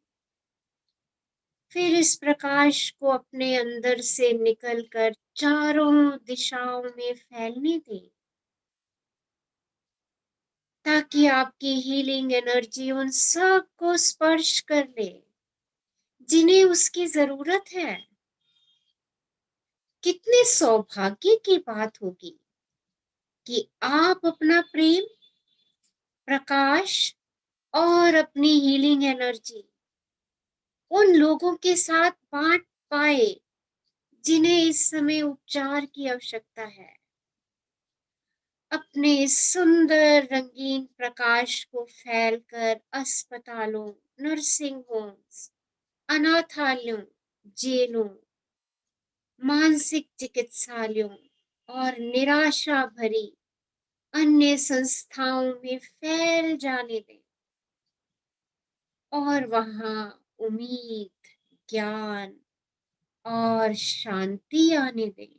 फिर इस प्रकाश को अपने अंदर से निकलकर चारों दिशाओं में फैलने दें, ताकि आपकी हीलिंग एनर्जी उन सब को स्पर्श कर ले जिन्हें उसकी जरूरत है। कितने सौभाग्य की बात होगी कि आप अपना प्रेम, प्रकाश और अपनी हीलिंग एनर्जी उन लोगों के साथ बांट पाए जिन्हें इस समय उपचार की आवश्यकता है। अपने इस सुंदर रंगीन प्रकाश को फैलकर अस्पतालों, नर्सिंग होम्स, अनाथालयों, जेलों, मानसिक चिकित्सालयों और निराशा भरी अन्य संस्थाओं में फैल जाने दें और वहां उम्मीद, ज्ञान और शांति आने दें।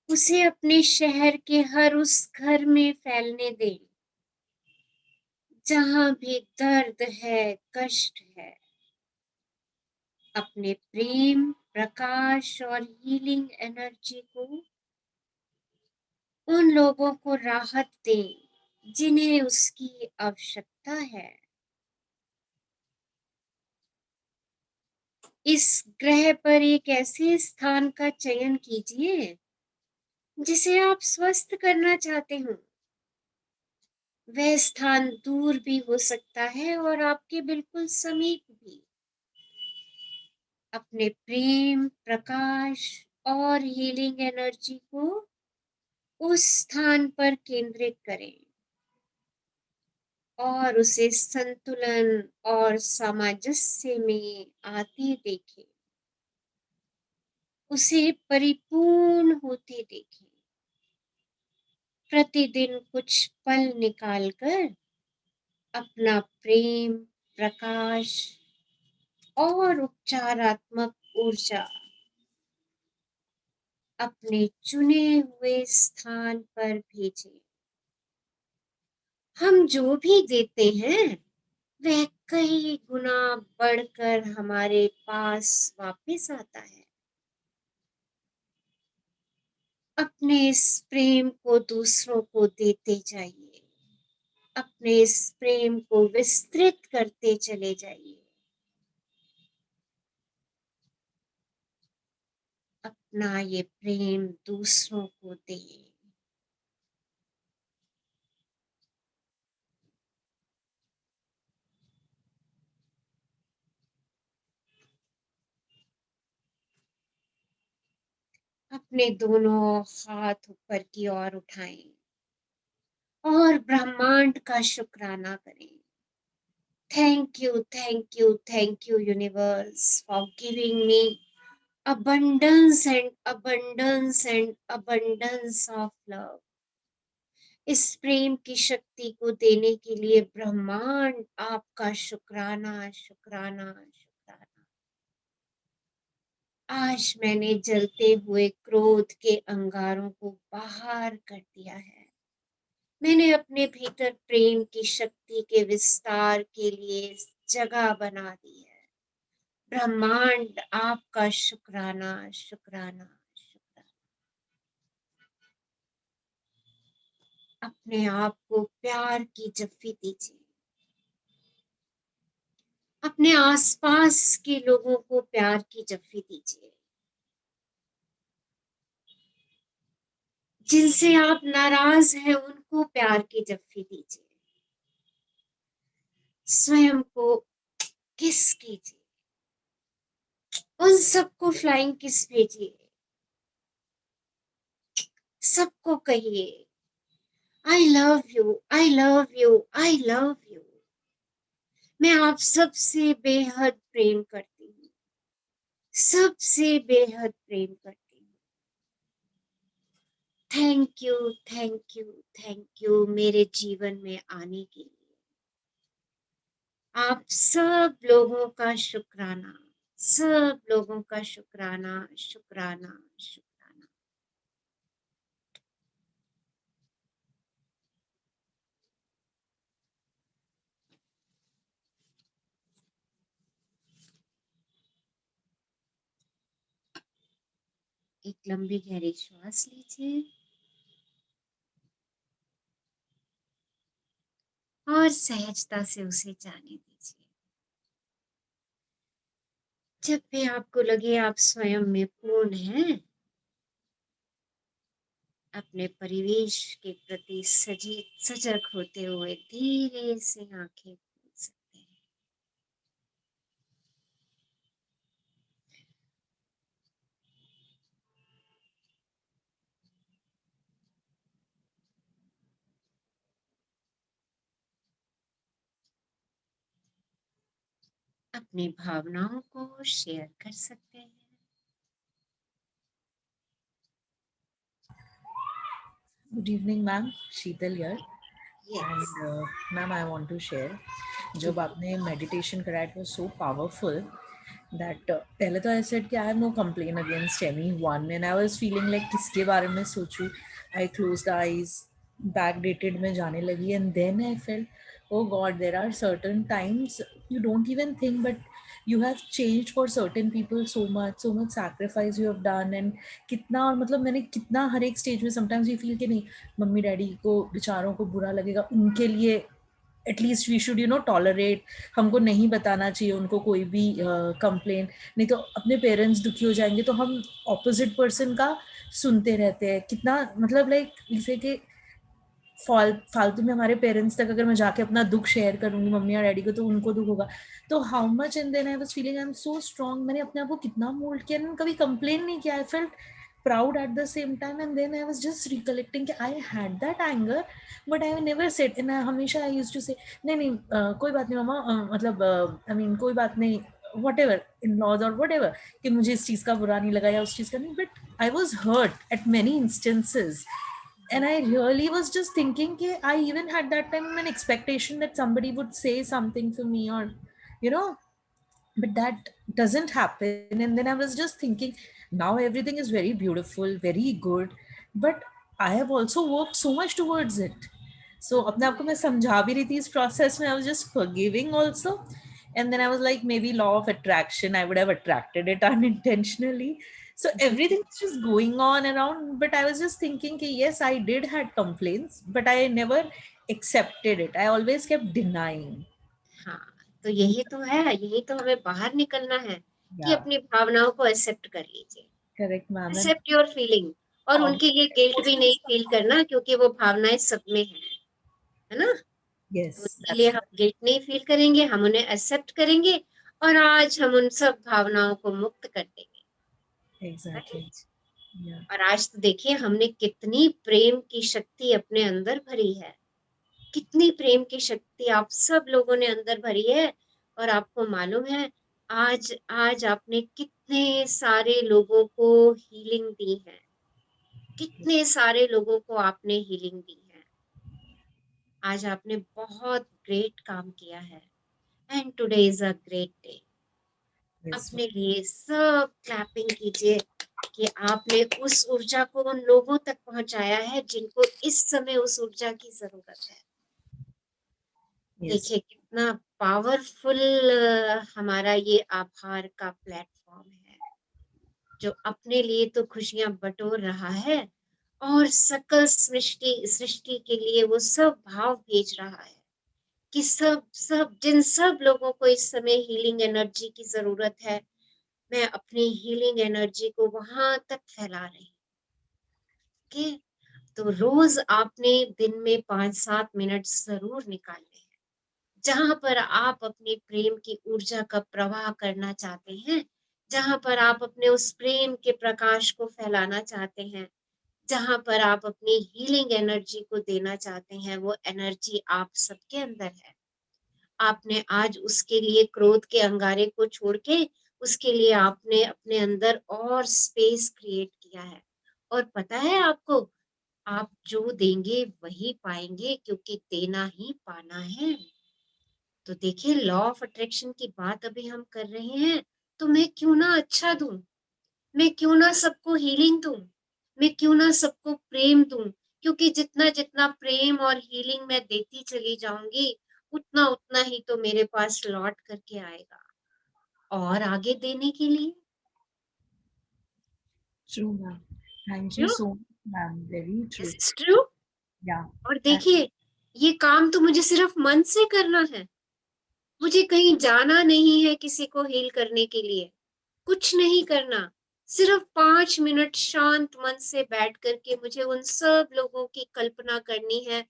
उसे अपने शहर के हर उस घर में फैलने दें जहां भी दर्द है, कष्ट है। अपने प्रेम, प्रकाश और हीलिंग एनर्जी को उन लोगों को राहत दें जिन्हें उसकी आवश्यकता है। इस ग्रह पर एक ऐसे स्थान का चयन कीजिए जिसे आप स्वस्थ करना चाहते हो। वह स्थान दूर भी हो सकता है और आपके बिल्कुल समीप भी। अपने प्रेम, प्रकाश और हीलिंग एनर्जी को उस स्थान पर केंद्रित करें और उसे संतुलन और सामंजस्य में आते देखें, उसे परिपूर्ण होते देखें। प्रतिदिन कुछ पल निकालकर अपना प्रेम, प्रकाश और उपचारात्मक ऊर्जा अपने चुने हुए स्थान पर भेजें। हम जो भी देते हैं वह कई गुना बढ़कर हमारे पास वापस आता है। अपने इस प्रेम को दूसरों को देते जाइए, अपने इस प्रेम को विस्तृत करते चले जाइए। अपना ये प्रेम दूसरों को दें। अपने दोनों हाथ ऊपर की ओर उठाएं और ब्रह्मांड का शुक्राना करें। Thank you universe for giving me abundance and abundance of love। इस प्रेम की शक्ति को देने के लिए ब्रह्मांड आपका शुक्राना शुक्राना शुक्राना। आज मैंने जलते हुए क्रोध के अंगारों को बाहर कर दिया है। मैंने अपने भीतर प्रेम की शक्ति के विस्तार के लिए जगह बना दी है। ब्रह्मांड आपका शुक्राना शुक्राना शुक्राना। अपने आप को प्यार की जफ्फी दीजिए। अपने आसपास के लोगों को प्यार की जफ्फी दीजिए। जिनसे आप नाराज हैं उनको प्यार की जफ्फी दीजिए। स्वयं को किस कीजिए। उन सबको फ्लाइंग किस भेजिए। सबको कहिए I love you I love you I love you. मैं आप सबसे बेहद प्रेम करती हूँ, सबसे बेहद प्रेम करती हूँ। थैंक यू मेरे जीवन में आने के लिए। आप सब लोगों का शुक्राना, सब लोगों का शुक्राना शुक्राना शुक्राना। एक लंबी गहरी श्वास लीजिए और सहजता से उसे जाने दीजिए। जब भी आपको लगे आप स्वयं में पूर्ण हैं, अपने परिवेश के प्रति सजग होते हुए धीरे से आंखें खोल सकते हैं। अपनी भावनाओं को शेयर कर सकते हैं।
Good evening, ma'am. Sheetal here.
Yes.
And ma'am, I want to share. जब आपने meditation कराया, it was so powerful that पहले तो I said कि I have no complaint against anyone, and I was feeling like किसके बारे में सोचूं. I closed the eyes, backdated में जाने लगी, and then I felt, oh God, there are certain times you don't even think, but you have changed for certain people so much sacrifice you have done, and कितना और मतलब मैंने कितना हर एक stage में sometimes we feel कि नहीं mummy daddy को बेचारों को बुरा लगेगा, उनके लिए एटलीस्ट वी शुड टॉलरेट, हमको नहीं बताना चाहिए उनको कोई भी कंप्लेन, नहीं तो अपने पेरेंट्स दुखी हो जाएंगे तो हम ऑपोजिट पर्सन का सुनते रहते हैं। कितना मतलब लाइक जैसे कि फालतू में हमारे पेरेंट्स तक अगर मैं जाके अपना दुख शेयर करूंगी मम्मी या डैडी को तो उनको दुख होगा। तो how much and then I was feeling I am so strong. मैंने अपने आप को कितना मोल्ड किया, कभी कंप्लेन नहीं किया। I felt proud at the same time. And then I was just recollecting that I had that anger, but I never said. And I used to say, नहीं कोई बात नहीं मामा, मतलब I mean कोई बात नहीं, whatever, in-laws or whatever, कि मुझे इस चीज का बुरा नहीं लगा या उस चीज का नहीं. But I was hurt at many instances. And I really was just thinking that I even had that time an expectation that somebody would say something for me, or you know, but that doesn't happen. And then I was just thinking, now everything is very beautiful, very good, but I have also worked so much towards it. So अपने आप को मैं समझा भी रही थी इस process में. I was just forgiving also. And then I was like, maybe law of attraction, I would have attracted it unintentionally. So everything was just going on around, but I was just thinking कि yes, I did had complaints, but I never accepted it. I always kept denying.
हाँ, तो यही तो है, यही तो हमें बाहर निकलना है कि
Yeah,
अपनी भावनाओं को एक्सेप्ट कर लीजिए,
correct, ma'am. And
accept your feeling, और उनके लिए गिल्ट भी नहीं फील करना, क्योंकि वो भावनाएं सब में है ना?
yes,
उसके लिए हम गिल्ट नहीं फील करेंगे, हम उन्हें एक्सेप्ट करेंगे, और आज हम उन सब भावनाओं को मुक्त कर देंगे,
exactly.
राइट?
Yeah.
और आज तो देखिए हमने कितनी प्रेम की शक्ति अपने अंदर भरी है, कितनी प्रेम की शक्ति आप सब लोगों ने अंदर भरी है। और आपको मालूम है, आज आज आपने कितने सारे लोगों को हीलिंग दी है, कितने सारे लोगों को आपने हीलिंग दी है। आज आपने बहुत ग्रेट काम किया है, and today is a great day.
Yes,
अपने लिए सब क्लैपिंग कीजिए कि आपने उस ऊर्जा को उन लोगों तक पहुंचाया है जिनको इस समय उस ऊर्जा की जरूरत है।
yes,
देखिए कितना पावरफुल हमारा ये आभार का प्लेटफॉर्म है, जो अपने लिए तो खुशियां बटोर रहा है और सकल सृष्टि के लिए वो सब भाव भेज रहा है कि जिन सब लोगों को इस समय हीलिंग एनर्जी की जरूरत है, मैं अपनी हीलिंग एनर्जी को वहां तक फैला रही हूँ। okay? तो रोज आपने दिन में 5-7 मिनट जरूर निकालने हैं, जहां पर आप अपने प्रेम की ऊर्जा का प्रवाह करना चाहते हैं, जहां पर आप अपने उस प्रेम के प्रकाश को फैलाना चाहते हैं, जहां पर आप अपनी हीलिंग एनर्जी को देना चाहते हैं, वो एनर्जी आप सबके अंदर है। आपने आज उसके लिए क्रोध के अंगारे को छोड़ के उसके लिए आपने अपने अंदर और स्पेस क्रिएट किया है। और पता है आपको, आप जो देंगे वही पाएंगे, क्योंकि देना ही पाना है। तो देखिए लॉ ऑफ अट्रैक्शन की बात अभी हम कर रहे हैं, तो मैं क्यों ना अच्छा दूं, मैं क्यों ना सबको हीलिंग दूं, मैं क्यों ना सबको प्रेम दूं, क्योंकि जितना जितना प्रेम और हीलिंग मैं देती चली जाऊंगी, उतना उतना ही तो मेरे पास लौट करके आएगा और आगे देने के लिए।
true, ma'am. Thank you
true,
so much, ma'am. Very true.
It's true.
Yeah.
और देखिए ये काम तो मुझे सिर्फ मन से करना है, मुझे कहीं जाना नहीं है किसी को हील करने के लिए, कुछ नहीं करना, सिर्फ 5 मिनट शांत मन से बैठ करके मुझे उन सब लोगों की कल्पना करनी है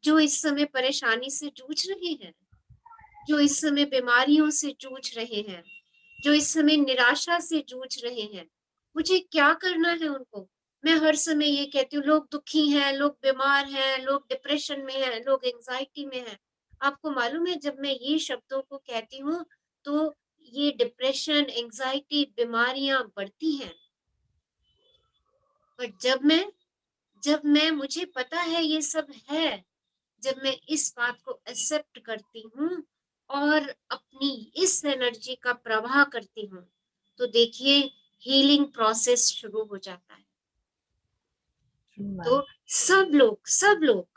जो इस समय परेशानी से जूझ रहे हैं, जो इस समय बीमारियों से जूझ रहे हैं, जो इस समय निराशा से जूझ रहे हैं। मुझे क्या करना है उनको? मैं हर समय ये कहती हूँ, लोग दुखी हैं, लोग बीमार हैं, लोग डिप्रेशन में हैं, लोग एंजाइटी में हैं। आपको मालूम है, जब मैं ये शब्दों को कहती हूँ तो ये डिप्रेशन, एंजाइटी, बीमारियां बढ़ती हैं। पर जब मैं मुझे पता है ये सब है, जब मैं इस बात को एक्सेप्ट करती हूँ और अपनी इस एनर्जी का प्रवाह करती हूँ, तो देखिए हीलिंग प्रोसेस शुरू हो जाता है।
True, ma'am.
तो सब लोग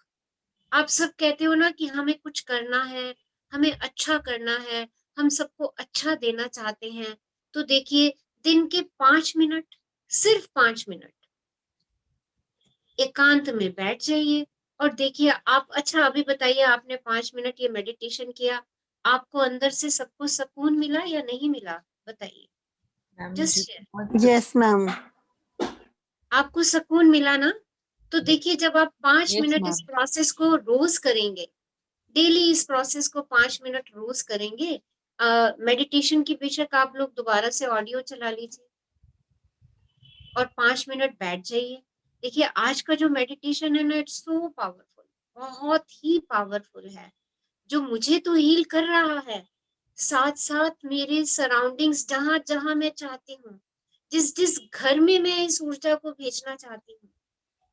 आप सब कहते हो ना कि हमें कुछ करना है, हमें अच्छा करना है, हम सबको अच्छा देना चाहते हैं। तो देखिए दिन के 5 मिनट, सिर्फ 5 मिनट एकांत में बैठ जाइए और देखिए आप। अच्छा अभी बताइए, आपने 5 मिनट ये मेडिटेशन किया, आपको अंदर से सबको सुकून मिला या नहीं मिला? बताइए,
Ma'am,
जस्ट
मुझे
शेयर।
बहुत
यस मैम।
आपको सुकून मिला ना? तो देखिए जब आप 5
Yes,
मिनट इस
ma'am.
प्रोसेस को रोज करेंगे, डेली इस प्रोसेस को 5 मिनट रोज करेंगे, मेडिटेशन की बेशक आप लोग दोबारा से ऑडियो चला लीजिए, और 5 मिनट बैठ जाइए। देखिए आज का जो मेडिटेशन है ना, इट्स सो पावरफुल, बहुत ही पावरफुल है, जो मुझे तो हील कर रहा है, साथ साथ मेरे सराउंडिंग्स जहां जहां मैं चाहती हूँ, जिस जिस घर में मैं इस ऊर्जा को भेजना चाहती हूँ,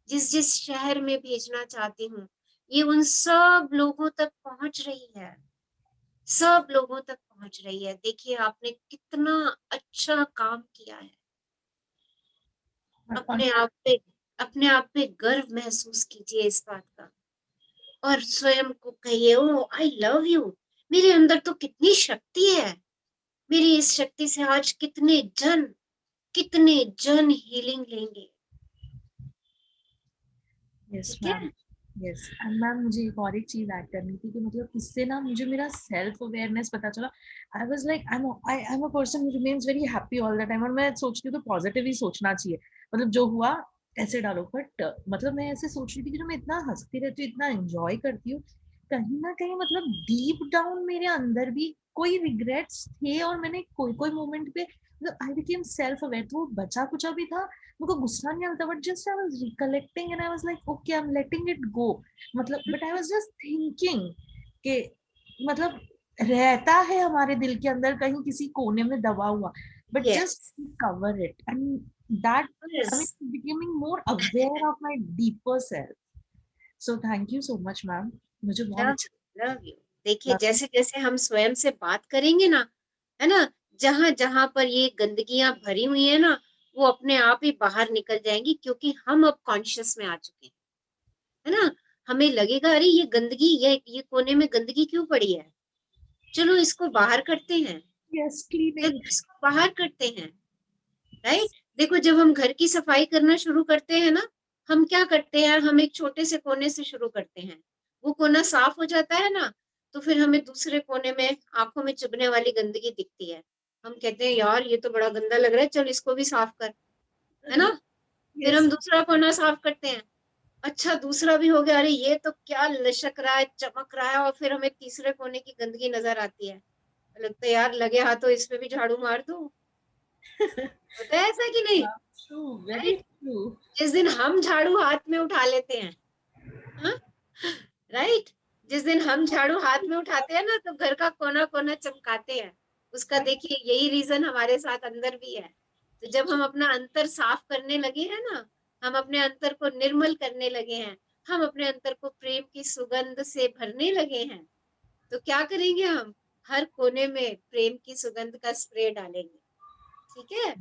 जिस जिस शहर में भेजना चाहती हूँ, ये उन सब लोगों तक पहुंच रही है, सब लोगों तक पहुंच रही है। देखिए आपने कितना अच्छा काम किया है। अपने आप पे, अपने आप पे गर्व महसूस कीजिए इस बात का, और स्वयं को कहिए, ओ आई लव यू, मेरे अंदर तो कितनी शक्ति है, मेरी इस शक्ति से आज कितने जन हीलिंग लेंगे।
यस
ठीक
मैम,
है,
यस। एंड मैम मुझे एक और एक चीज ऐड करनी थी कि मतलब इससे ना मुझे मेरा सेल्फ अवेयरनेस पता चला। आई was like I am a person who remains very happy all the time, और मैं सोचती हूँ तो पॉजिटिव ही सोचना चाहिए, मतलब जो हुआ ऐसे डालो। बट मतलब मैं ऐसे सोच रही थी कि जो मैं इतना हंसती रहती हूँ, इतना एंजॉय करती हूँ, कहीं ना कहीं मतलब डीप डाउन मेरे अंदर भी कोई रिग्रेट्स थे, और मैंने कोई कोई मोमेंट पे मतलब आई बिकेम सेल्फ अवेयर, तो वो बचा कुचा भी था, मुझे गुस्सा नहीं आता, but just I was recollecting and I was like okay I am letting it go. मतलब but I was just thinking कि मतलब रहता है हमारे दिल के अंदर कहीं किसी कोने में दबा हुआ, but just
yes,
cover it, and that I
yes,
mean becoming more aware of my deeper self. So thank you so much ma'am, मुझे बहुत
लव
अच्छा
लव यू। देखिए
लगा।
जैसे जैसे हम स्वयं से बात करेंगे ना, है ना, जहां जहां पर ये गंदगियां भरी हुई है ना, वो अपने आप ही बाहर निकल जाएंगी, क्योंकि हम अब कॉन्शियस में आ चुके हैं, है ना। हमें लगेगा अरे ये गंदगी, ये कोने में गंदगी क्यों पड़ी है, चलो इसको बाहर करते हैं,
यस
चलो
क्लीनिंग।
इसको बाहर करते हैं। राइट। देखो जब हम घर की सफाई करना शुरू करते हैं ना, हम क्या करते हैं, हम एक छोटे से कोने से शुरू करते हैं, वो कोना साफ हो जाता है ना, तो फिर हमें दूसरे कोने में आंखों में चुभने वाली गंदगी दिखती है, हम कहते हैं यार ये तो बड़ा गंदा लग रहा है, चल इसको भी साफ कर, है ना। फिर
यस
हम दूसरा कोना साफ करते हैं, अच्छा दूसरा भी हो गया, अरे ये तो क्या लशक रहा है, चमक रहा है, और फिर हमें तीसरे कोने की गंदगी नजर आती है, लगता है यार लगे हाथों इस पे भी झाड़ू मार दूं। होता है ऐसा कि नहीं?
True, very
right.
ट्रू।
जिस दिन हम झाड़ू हाथ में उठा लेते हैं, हाँ, राइट, जिस दिन हम झाड़ू हाथ में उठाते हैं ना, तो घर का कोना कोना चमकाते हैं। उसका देखिए यही रीजन हमारे साथ अंदर भी है। तो जब हम अपना अंतर साफ करने लगे हैं ना, हम अपने अंतर को निर्मल करने लगे हैं, हम अपने अंतर को प्रेम की सुगंध से भरने लगे हैं, तो क्या करेंगे हम, हर कोने में प्रेम की सुगंध का स्प्रे डालेंगे। ठीक है,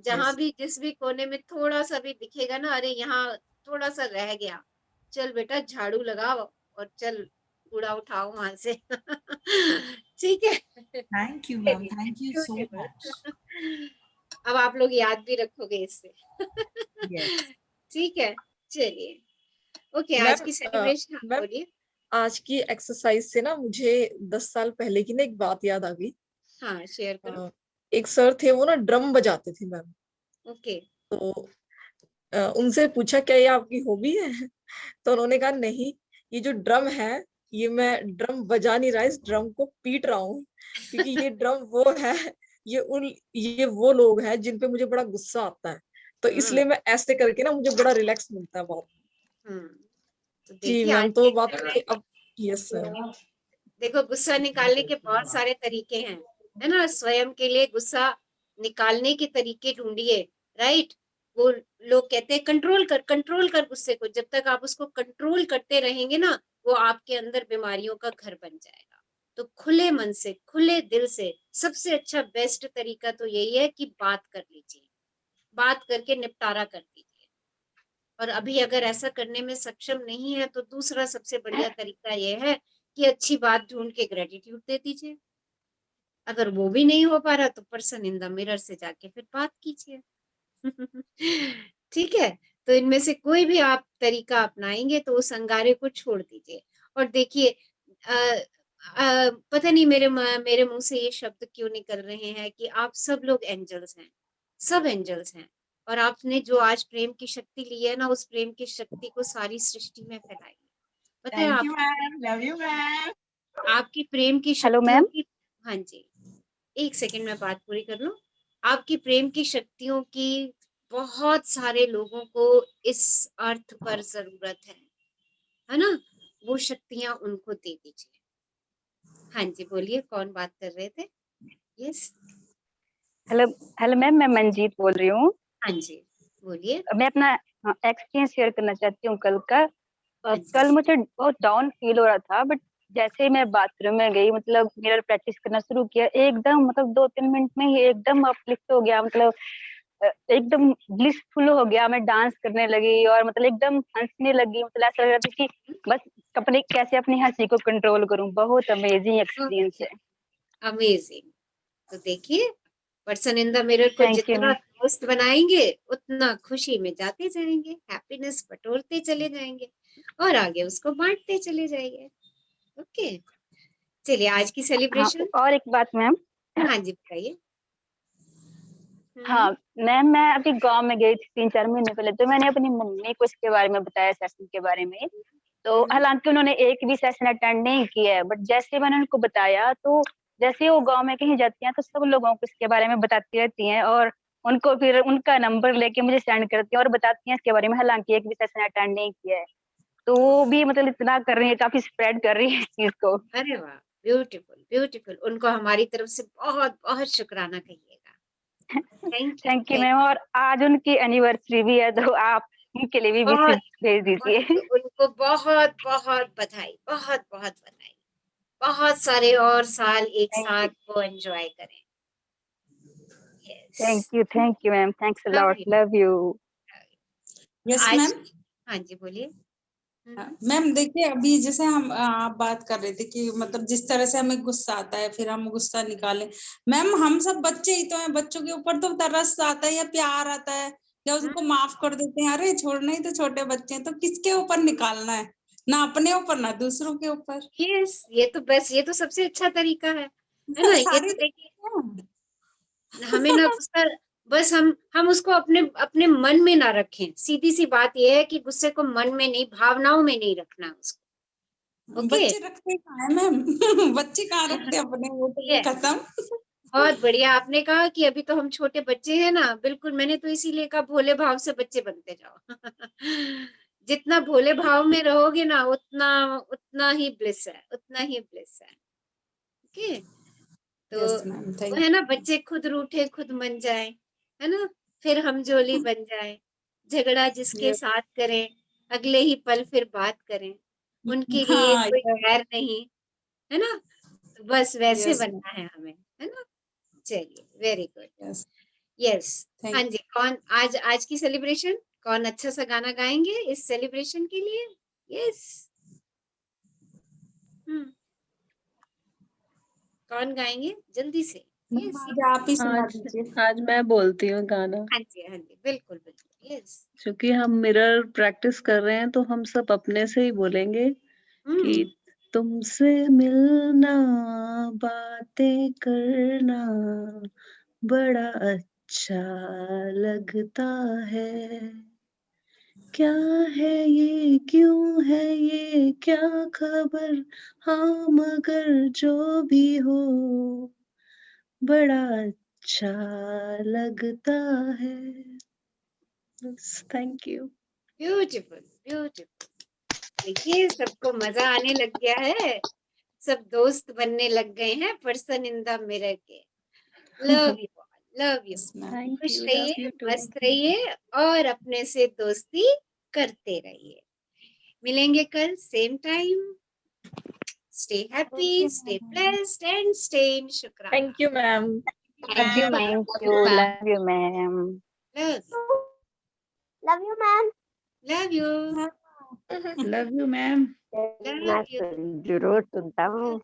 जहां
यस
भी जिस भी कोने में थोड़ा सा भी दिखेगा ना, अरे यहाँ थोड़ा सा रह गया, चल बेटा झाड़ू लगाओ और चल कूड़ा उठाओ वहां से। ठीक है,
thank you ma'am, thank you so
beautiful.
Much.
अब आप लोग याद भी रखोगे इससे।
यस
ठीक है, चलिए, ओके, आज
मैम
की सेलिब्रेशन आप
मैम
बोलिए।
आज की एक्सरसाइज से ना मुझे 10 साल पहले की ना एक बात याद आ गई।
हाँ शेयर करो।
एक सर थे, वो ना ड्रम बजाते थे मैम।
ओके।
तो उनसे पूछा क्या ये आपकी हॉबी है? तो उन्होंने कहा नहीं, ये जो ड्रम है, ये मैं ड्रम बजा नहीं रहा, इस ड्रम को पीट रहा हूँ, क्योंकि ये ड्रम वो है, ये वो लोग हैं जिन पे मुझे बड़ा गुस्सा आता है, तो इसलिए मैं ऐसे करके ना मुझे बड़ा रिलैक्स मिलता है बहुत।
हम्म, तो
जी
देखिए आज
मैम,
की
तो बात
exercise,
करके अब यस सर।
देखो गुस्सा निकालने के बहुत सारे तरीके हैं, है ना, स्वयं के लिए गुस्सा निकालने के तरीके ढूंढिए। राइट। वो लोग कहते हैं कंट्रोल कर गुस्से को, जब तक आप उसको कंट्रोल करते रहेंगे ना, वो आपके अंदर बीमारियों का घर बन जाएगा। तो खुले मन से, खुले दिल से, सबसे अच्छा बेस्ट तरीका तो यही है कि बात कर लीजिए, बात करके निपटारा कर दीजिए। और अभी अगर ऐसा करने में सक्षम नहीं है, तो दूसरा सबसे बढ़िया तरीका यह है कि अच्छी बात ढूंढ के ग्रेटिट्यूड दे दीजिए। अगर वो भी नहीं हो पा रहा, तो पर्सन इन द मिरर से जाके फिर बात कीजिए। ठीक है, तो इनमें से कोई भी आप तरीका अपनाएंगे तो उस अंगारे को छोड़ दीजिए। और देखिए पता नहीं मेरे मुंह से ये शब्द क्यों निकल रहे हैं कि आप सब लोग एंजल्स हैं, सब एंजल्स हैं, और आपने जो आज प्रेम की शक्ति ली है ना, उस प्रेम की शक्ति को सारी सृष्टि में फैलाइए। पता है
थैंक यू
आपकी
मैम, लव यू मैम।
आपकी प्रेम की
हेलो
शक्तियों
मैम।
की, हाँ जी, एक सेकंड में बात पूरी कर लूं। आपकी प्रेम की शक्तियों की बहुत सारे लोगों को इस अर्थ पर जरूरत है ना? वो शक्तियां उनको दे दीजिए। हाँ जी, बोलिए, कौन बात कर रहे थे? यस।
हेलो हेलो मैम, मैं मंजीत बोल रही हूँ।
हाँ जी, बोलिए।
मैं अपना एक्सपीरियंस शेयर करना चाहती हूँ कल का।
हाँ जी।
कल मुझे बहुत डाउन फील हो रहा था, बट जैसे ही मैं बाथरूम में गई, मतलब मिरर प्रैक्टिस करना शुरू किया, एकदम मतलब 2-3 मिनट में ही एकदम अपलिफ्ट हो गया, मतलब एकदम ब्लिसफुल हो गया। मैं डांस करने लगी और मतलब एकदम हंसने लगी। मतलब ऐसा लग रहा था कि बस अपने कैसे अपनी हंसी को कंट्रोल करूं। बहुत अमेजिंग एक्सपीरियंस है।
अमेजिंग। तो देखिए, पर्सन इन द मिरर को
थैंक यू
जितना
मैम।
दोस्त बनाएंगे उतना खुशी में जाते जाएंगे, हैप्पीनेस बटोरते चले जाएंगे और आगे उसको बांटते चले जाइए। ओके, चलिए आज की
हाँ,
सेलिब्रेशन।
और एक बात मैम।
हाँ जी, बताइए।
हाँ मैम, मैं अभी गांव में गई थी 3-4 महीने पहले, तो मैंने अपनी मम्मी को इसके बारे में बताया, सेशन के बारे में। तो हालांकि उन्होंने एक भी सेशन अटेंड नहीं किया है, बट जैसे मैंने उनको बताया, तो जैसे वो गांव में कहीं जाती हैं तो सब लोगों को इसके बारे में बताती रहती हैं, और उनको फिर उनका नंबर लेके मुझे सेंड करती हैं और बताती हैं इसके बारे में। हालांकि एक भी सेशन अटेंड नहीं किया है, तो वो भी मतलब इतना कर रही है, काफी स्प्रेड कर रही है इस चीज को।
अरे वाह, ब्यूटीफुल ब्यूटीफुल। उनको हमारी तरफ से बहुत बहुत शुक्राना कहिएगा। Thank you,
thank you
thank
ma'am. और आज उनकी एनिवर्सरी भी है, तो आप उनके लिए भी विशेष
बहुत
भेज दीजिए।
उनको बहुत बहुत बधाई, बहुत बहुत बधाई। बहुत सारे और साल एक
थैंक
साथ
यू,
वो एंजॉय करें। Yes.
Thank you ma'am, thanks a
love
lot,
you.
Love you.
Yes
आज।
मैम।
हाँ जी, बोलिए।
मैम देखिए, अभी जैसे हम आप बात कर रहे थे कि मतलब जिस तरह से हमें गुस्सा आता है, फिर हम गुस्सा निकालें। मैम हम सब बच्चे ही तो हैं, बच्चों के ऊपर तो तरस आता है या प्यार आता है, या उनको माफ कर देते हैं, अरे छोड़ना ही तो, छोटे बच्चे हैं, तो किसके ऊपर निकालना है? ना अपने ऊपर ना दूसरों के ऊपर।
यस, ये तो बस, ये तो सबसे अच्छा तरीका है ना? ये
सारी
तो देखिए, हमें ना गुस्सा, बस हम उसको अपने अपने मन में ना रखें। सीधी सी बात ये है कि गुस्से को मन में नहीं, भावनाओं में नहीं रखना उसको। ओके।
बच्चे रखते कहाँ है मैम? बच्चे कहाँ रखते अपने, वो तो ये
ये
खत्म।
बहुत बढ़िया आपने कहा कि अभी तो हम छोटे बच्चे हैं ना। बिल्कुल, मैंने तो इसीलिए कहा भोले भाव से बच्चे बनते जाओ। जितना भोले भाव में रहोगे ना, उतना उतना ही ब्लिस है, उतना ही ब्लिस है। ओके। तो
यस मैम,
वो
थैंक
है ना, बच्चे खुद रूठे खुद मन जाए, है ना? फिर हम जोली बन जाए। झगड़ा जिसके
यू।
साथ करें, अगले ही पल फिर बात करें। उनके लिए
हाँ
कोई खैर नहीं, है ना? तो बस वैसे
यस मैम,
बनना है हमें, है ना? चलिए, वेरी गुड।
Yes
yes. हाँ
थैंक
जी, कौन आज आज की सेलिब्रेशन, कौन अच्छा सा गाना गाएंगे इस सेलिब्रेशन के लिए? यस। कौन गाएंगे जल्दी से?
Ma'am,
yes.
आज आप ही सुना
आज
दीजिए।
आज मैं बोलती हूँ गाना।
हाँ जी, हाँ जी, बिल्कुल बिल्कुल। यस।
क्योंकि हम मिरर प्रैक्टिस कर रहे हैं, तो हम सब अपने से ही बोलेंगे कि तुमसे मिलना, बातें करना बड़ा अच्छा लगता है। क्या है ये, क्यों है ये, क्या खबर, हाँ मगर जो भी हो बड़ा अच्छा लगता है। बस, थैंक यू।
Beautiful beautiful. देखिए, सबको मजा आने लग गया है। सब दोस्त बनने लग गए हैं पर्सन इन द मिरर के। Love you all, love you.
Yes ma'am,
thank
खुश
यू, लव
रहिए,
यू टू।
मस्त रहिए और अपने से दोस्ती करते रहिए। मिलेंगे कल same time. Stay happy, stay blessed and stay in shukrana.
Thank you ma'am.
Thank you,
love
love you ma'am.
You,
love you ma'am.
Love you,
love you ma'am.
Love you.
जरूर सुनता हूँ।